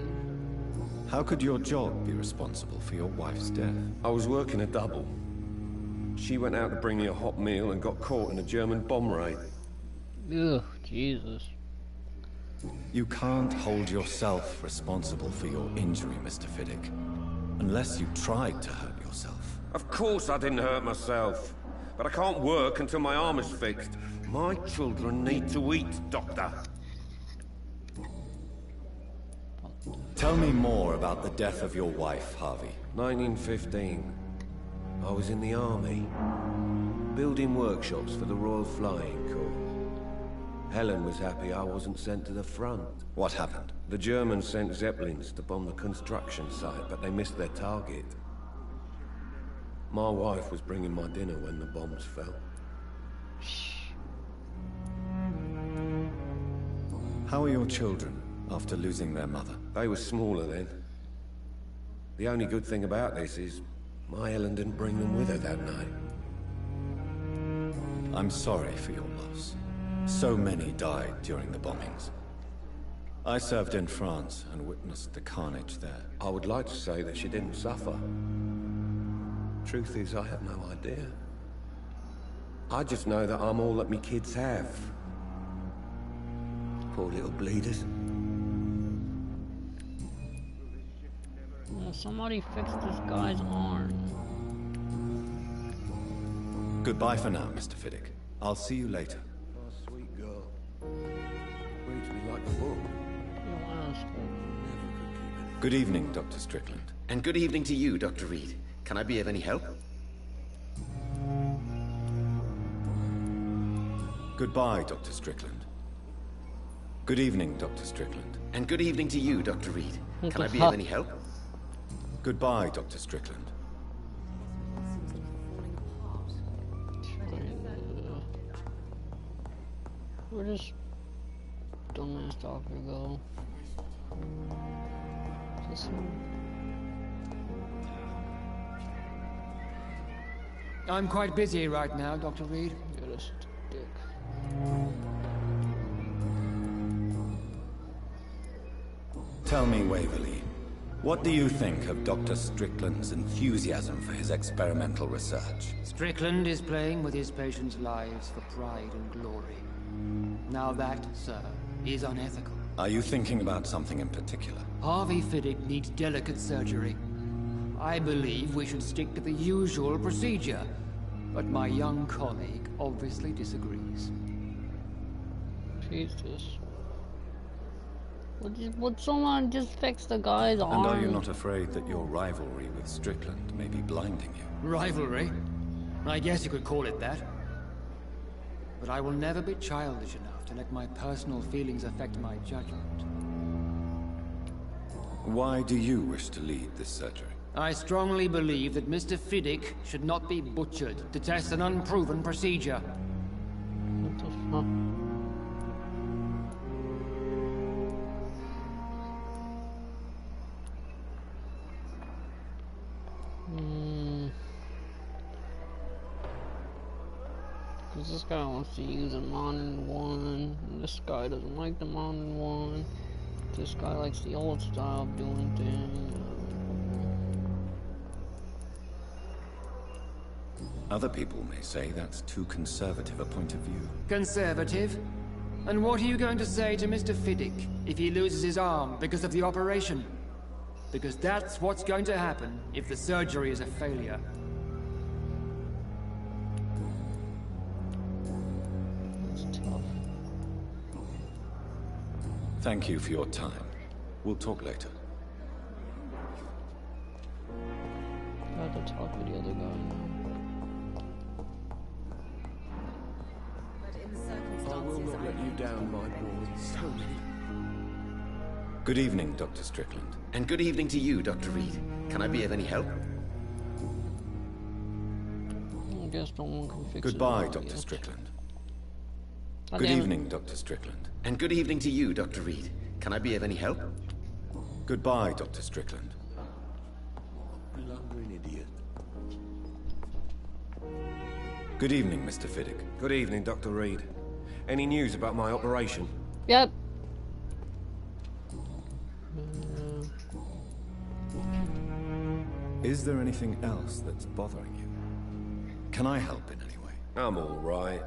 How could your job be responsible for your wife's death? I was working a double. She went out to bring me a hot meal and got caught in a German bomb raid. Ugh, Jesus. You can't hold yourself responsible for your injury, Mr. Fiddick. Unless you tried to hurt yourself. Of course I didn't hurt myself. But I can't work until my arm is fixed. My children need to eat, Doctor. Tell me more about the death of your wife, Harvey. 1915. I was in the army. Building workshops for the Royal Flying Corps. Helen was happy I wasn't sent to the front. What happened? The Germans sent Zeppelins to bomb the construction site, but they missed their target. My wife was bringing my dinner when the bombs fell. How are your children after losing their mother? They were smaller then. The only good thing about this is my Helen didn't bring them with her that night. I'm sorry for your loss. So many died during the bombings. I served in France and witnessed the carnage there. I would like to say that she didn't suffer. Truth is, I have no idea. I just know that I'm all that me kids have. Poor little bleeders. Well, somebody fix this guy's arm. Goodbye for now, Mr. Fiddick. I'll see you later. Sweet girl. Reads me like a book. Good evening, Dr. Strickland. And good evening to you, Dr. Reed. Can I be of any help? Goodbye, Dr. Strickland. Good evening, Dr. Strickland. And good evening to you, Dr. Reed. Can I be of any help? Goodbye, Dr. Strickland. Where does dumbass doctor go? This one. I'm quite busy right now, Dr. Reed. You're just a dick. Tell me, Waverly, what do you think of Dr. Strickland's enthusiasm for his experimental research? Strickland is playing with his patients' lives for pride and glory. Now that, sir, is unethical. Are you thinking about something in particular? Harvey Fiddick needs delicate surgery. I believe we should stick to the usual procedure, but my young colleague obviously disagrees. Jesus. Would someone just fix the guy's arm? And are you not afraid that your rivalry with Strickland may be blinding you? Rivalry? I guess you could call it that. But I will never be childish enough to let my personal feelings affect my judgment. Why do you wish to lead this surgery? I strongly believe that Mr. Fiddick should not be butchered to test an unproven procedure. What the fuck? Cause this guy wants to use a modern one. And this guy doesn't like the modern one. This guy likes the old style of doing things. Other people may say that's too conservative a point of view. Conservative? And what are you going to say to Mr. Fiddick if he loses his arm because of the operation? Because that's what's going to happen if the surgery is a failure. That's tough. Thank you for your time. We'll talk later. I have to talk with the other guy now. I will not let you down, my boy. Good evening, Dr. Strickland. And good evening to you, Dr. Reed. Can I be of any help? I guess no one can fix Goodbye, it. Dr. Strickland. God Good damn it. evening, Dr. Strickland. And good evening to you, Dr. Reed. Can I be of any help? Goodbye, Dr. Strickland. Blundering idiot. Good evening, Mr. Fiddick. Good evening, Dr. Reed. Any news about my operation? Yep. Is there anything else that's bothering you? Can I help in any way? I'm all right.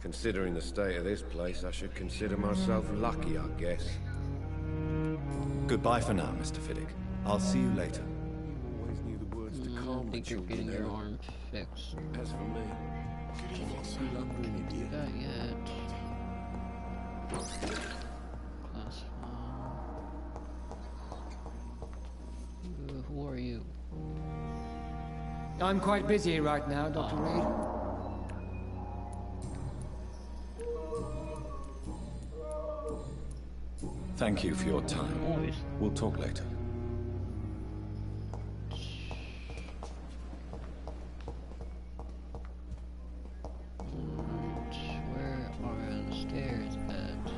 Considering the state of this place, I should consider myself lucky, I guess. Goodbye for now, Mr. Fiddick. I'll see you later. Always knew the words to I calm the think you're children getting your down. arm fixed. As for me, blundering idiot. Not yet. Class 5. Who are you? I'm quite busy right now, Dr. Reed. Thank you for your time. Always. We'll talk later. Where are the stairs at?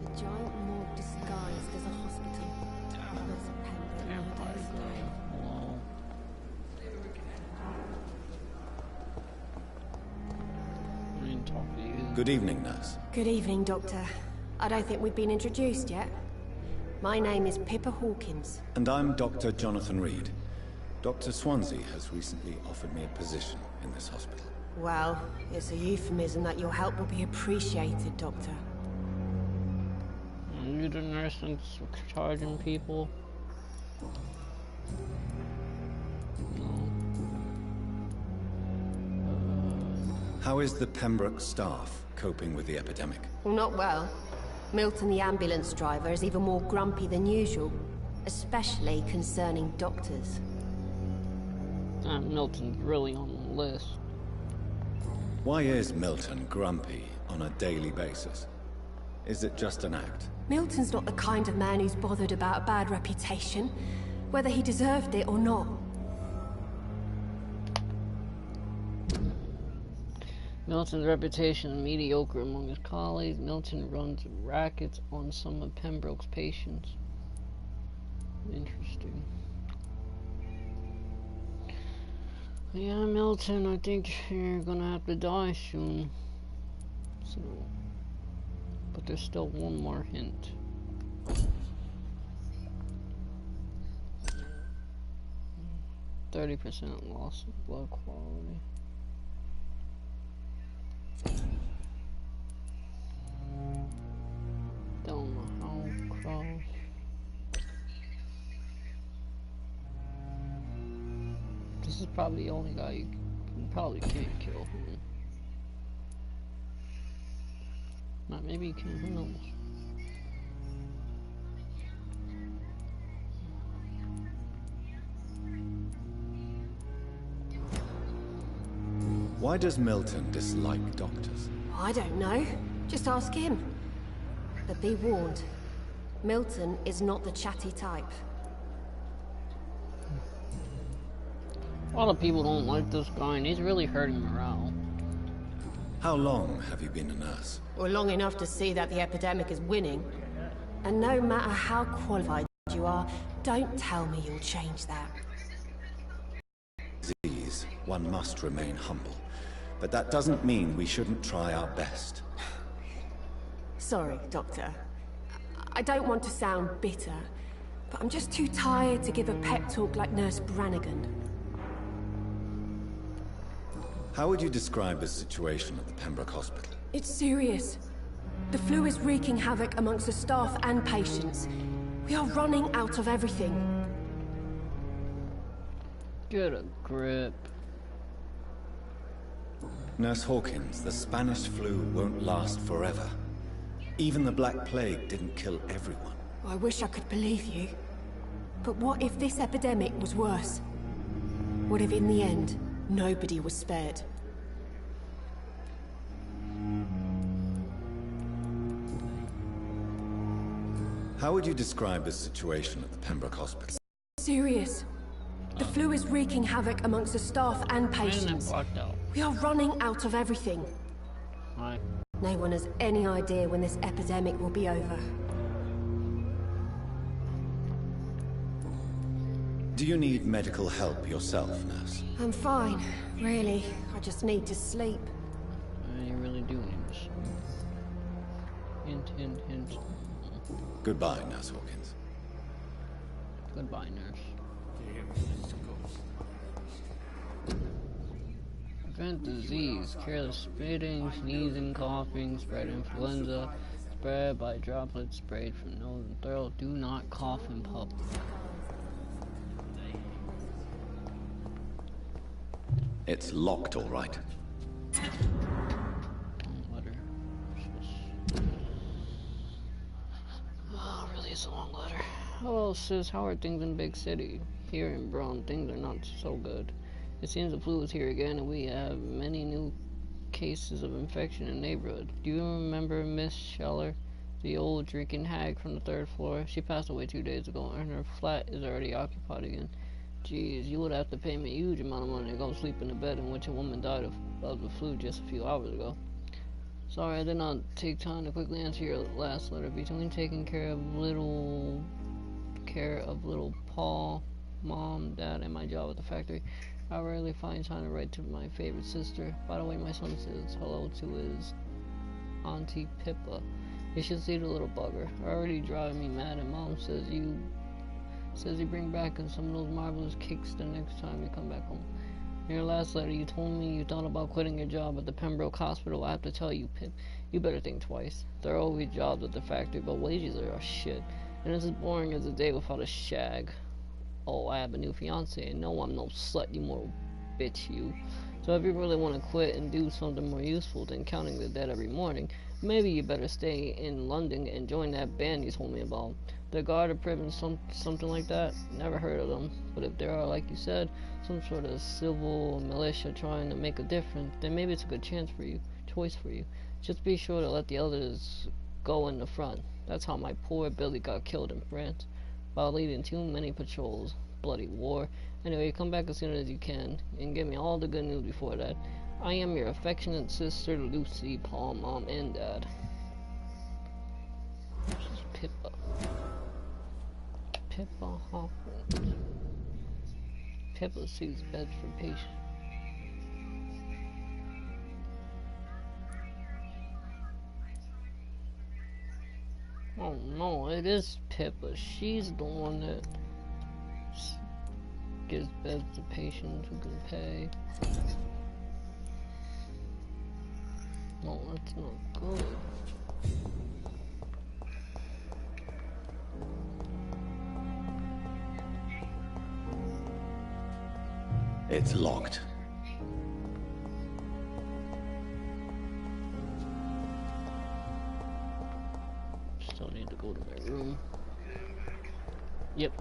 The giant morgue disguised as a hospital. Others at Pembroke nowadays. Hello. I didn't talk to you. Good evening, nurse. Good evening, Doctor. I don't think we've been introduced yet. My name is Pippa Hawkins. And I'm Dr. Jonathan Reed. Dr. Swansea has recently offered me a position in this hospital. Well, it's a euphemism that your help will be appreciated, Doctor. You the nurse that's charging people? No. How is the Pembroke staff coping with the epidemic? Well, not well. Milton, the ambulance driver, is even more grumpy than usual. Especially concerning doctors. Milton's really on the list. Why is Milton grumpy on a daily basis? Is it just an act? Milton's not the kind of man who's bothered about a bad reputation, whether he deserved it or not. Milton's reputation is mediocre among his colleagues. Milton runs rackets on some of Pembroke's patients. Interesting. Yeah, Milton, I think you're gonna have to die soon. So, but there's still one more hint. 30% loss of blood quality. Don't know how cross. This is probably the only guy you probably can't kill him. Not maybe you can, who knows? Why does Milton dislike doctors? I don't know. Just ask him. But be warned, Milton is not the chatty type. A lot of people don't like this guy, and he's really hurting morale. How long have you been a nurse? Well, long enough to see that the epidemic is winning. And no matter how qualified you are, don't tell me you'll change that. Disease, one must remain humble. But that doesn't mean we shouldn't try our best. Sorry, Doctor. I don't want to sound bitter, but I'm just too tired to give a pep talk like Nurse Brannigan. How would you describe the situation at the Pembroke Hospital? It's serious. The flu is wreaking havoc amongst the staff and patients. We are running out of everything. Get a grip. Nurse Hawkins, the Spanish flu won't last forever. Even the Black Plague didn't kill everyone. I wish I could believe you. But what if this epidemic was worse? What if in the end, nobody was spared? How would you describe the situation at the Pembroke Hospital? Serious. The flu is wreaking havoc amongst the staff and patients. We are running out of everything. Why? No one has any idea when this epidemic will be over. Do you need medical help yourself, nurse? I'm fine, really. I just need to sleep. You really do need to sleep. Hint, hint, hint. Goodbye, Nurse Hawkins. Goodbye, nurse. Prevent disease, careless spitting, sneezing, coughing, spread influenza, spread by droplets sprayed from nose and throat. Do not cough in public. It's locked, all right. Letter. Oh, really, it's a long letter. Hello, sis. How are things in Big City? Here in Brown, things are not so good. It seems the flu is here again, and we have many new cases of infection in the neighborhood. Do you remember Miss Scheller, the old drinking hag from the 3rd floor? She passed away 2 days ago, and her flat is already occupied again. Jeez, you would have to pay me a huge amount of money to go sleep in a bed in which a woman died of the flu just a few hours ago. Sorry, I did not take time to quickly answer your last letter. Between taking care of little Paul, Mom, Dad, and my job at the factory, I rarely find time to write to my favorite sister. By the way, my son says hello to his Auntie Pippa. You should see the little bugger. Already driving me mad, and Mom says you bring back some of those marvelous cakes the next time you come back home. In your last letter, you told me you thought about quitting your job at the Pembroke Hospital. I have to tell you, Pip, you better think twice. There are always jobs at the factory, but wages are shit. And it's as boring as a day without a shag. Oh, I have a new fiance, and no, I'm no slut, you little bitch, you. So if you really want to quit and do something more useful than counting the dead every morning, maybe you better stay in London and join that band you told me about. The Guard of Prison, something like that. Never heard of them. But if there are, like you said, some sort of civil militia trying to make a difference, then maybe it's a good choice for you. Just be sure to let the others go in the front. That's how my poor Billy got killed in France, while leading too many patrols. Bloody war. Anyway, come back as soon as you can, and give me all the good news before that. I am your affectionate sister, Lucy, Paul, Mom, and Dad. This is Pippa. Pippa Hawkins. Pippa sees beds for patients. Oh no, it is Pippa. She's the one that gives beds to patients who can pay. No, that's not good. It's locked. Still need to go to my room. Yep.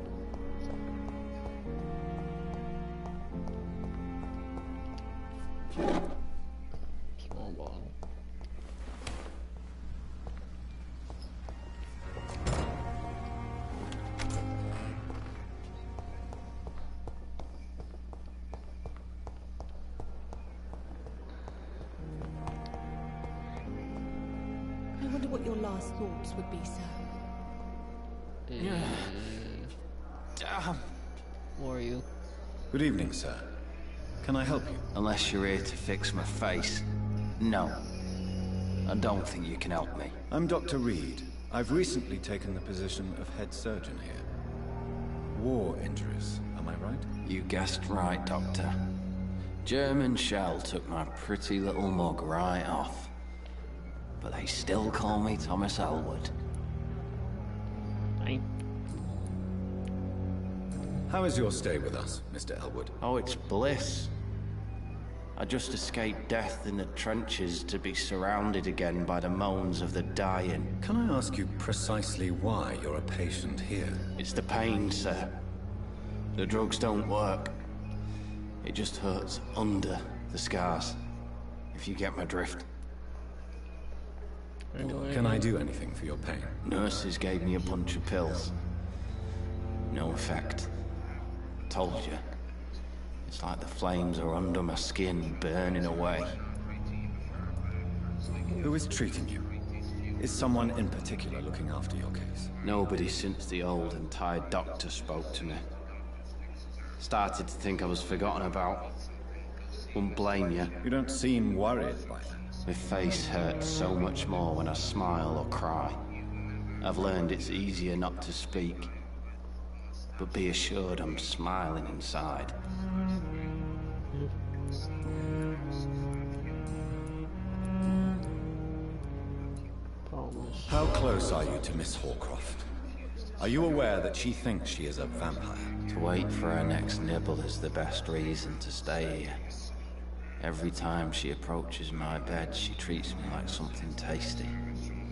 Small bottle. I wonder what your last thoughts would be, sir. Damn. Who are you? Good evening, sir. Can I help you? Unless you're here to fix my face. No. I don't think you can help me. I'm Dr. Reed. I've recently taken the position of head surgeon here. War injuries, am I right? You guessed right, Doctor. German shell took my pretty little mug right off. But they still call me Thomas Elwood. How is your stay with us, Mr. Elwood? Oh, it's bliss. I just escaped death in the trenches to be surrounded again by the moans of the dying. Can I ask you precisely why you're a patient here? It's the pain, sir. The drugs don't work. It just hurts under the scars, if you get my drift. Can I do anything for your pain? Nurses gave me a bunch of pills. No effect. Told you. It's like the flames are under my skin, burning away. Who is treating you? Is someone in particular looking after your case? Nobody since the old and tired doctor spoke to me. Started to think I was forgotten about. Wouldn't blame you. You don't seem worried by that. My face hurts so much more when I smile or cry. I've learned it's easier not to speak. But be assured I'm smiling inside. How close are you to Miss Horcroft? Are you aware that she thinks she is a vampire? To wait for her next nibble is the best reason to stay here. Every time she approaches my bed, she treats me like something tasty.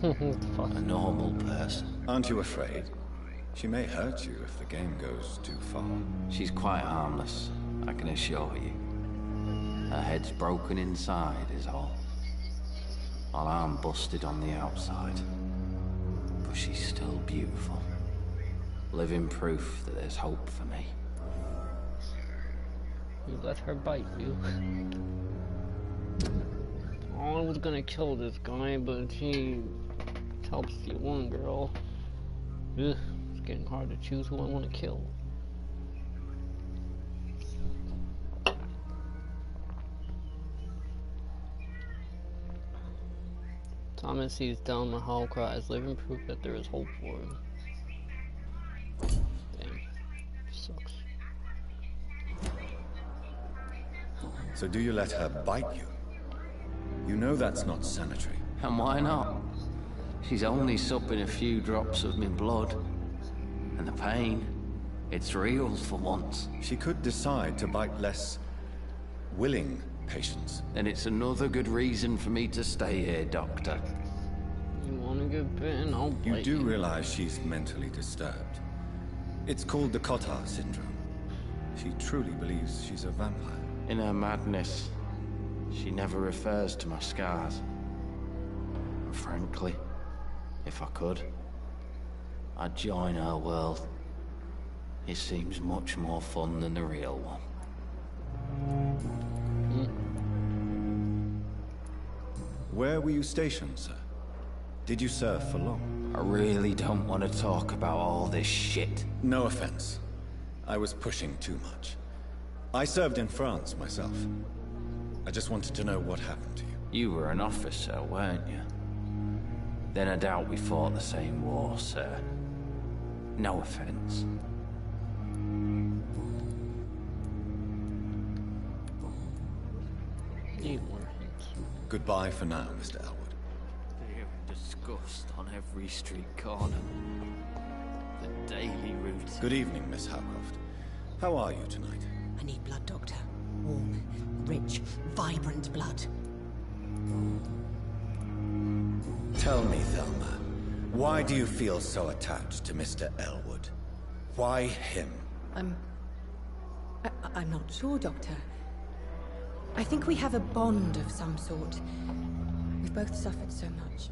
A normal person. Aren't you afraid? She may hurt you if the game goes too far. She's quite harmless, I can assure you. Her head's broken inside is all. While I'm busted on the outside. But she's still beautiful. Living proof that there's hope for me. You let her bite you. Oh, I was gonna kill this guy, but he helps the one girl. Ugh, it's getting hard to choose who I want to kill. Thomas sees down the hall, cries, living proof that there is hope for him. Damn. Sucks. So do you let her bite you? You know that's not sanitary. And why not? She's only supping a few drops of my blood. And the pain, it's real for once. She could decide to bite less willing patients. Then it's another good reason for me to stay here, Doctor. You wanna get bitten? I'll bite you. You do realize she's mentally disturbed. It's called the Cotard syndrome. She truly believes she's a vampire. In her madness, she never refers to my scars. And frankly, if I could, I'd join her world. It seems much more fun than the real one. Where were you stationed, sir? Did you serve for long? I really don't want to talk about all this shit. No offense. I was pushing too much. I served in France myself. I just wanted to know what happened to you. You were an officer, weren't you? Then I doubt we fought the same war, sir. No offense. Goodbye for now, Mr. Elwood. Fear and disgust on every street corner. The daily routine. Good evening, Miss Howcroft. How are you tonight? I need blood, Doctor. Warm, rich, vibrant blood. Tell me, Thelma, why do you feel so attached to Mr. Elwood? Why him? I'm not sure, Doctor. I think we have a bond of some sort. We've both suffered so much.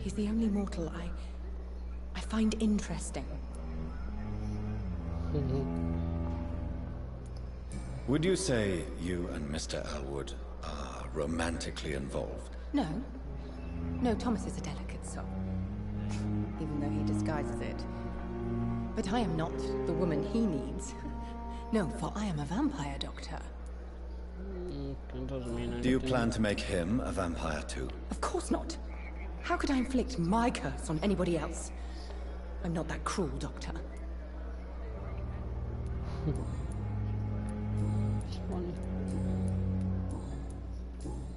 He's the only mortal I find interesting. Would you say you and Mr. Elwood are romantically involved? No. No, Thomas is a delicate soul. Even though he disguises it. But I am not the woman he needs. No, for I am a vampire, Doctor. That doesn't mean anything. Do you plan to make him a vampire too? Of course not. How could I inflict my curse on anybody else? I'm not that cruel, Doctor. It's funny.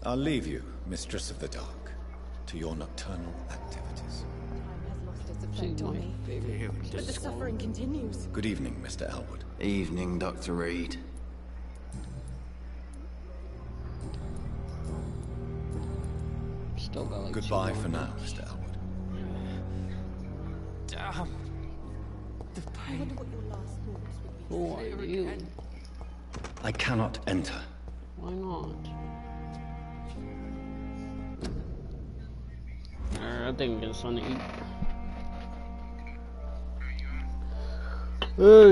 I'll leave you, Mistress of the Dark, to your nocturnal activities. Time has lost its effect on me. But the suffering continues. Good evening, Mr. Elwood. Evening, Dr. Reed. Still got like Goodbye for now, Mr. Elwood. Damn. The pain. What your last thoughts would be. Who are you? I cannot enter. Why not? I think I'm getting something to eat.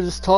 Just talk.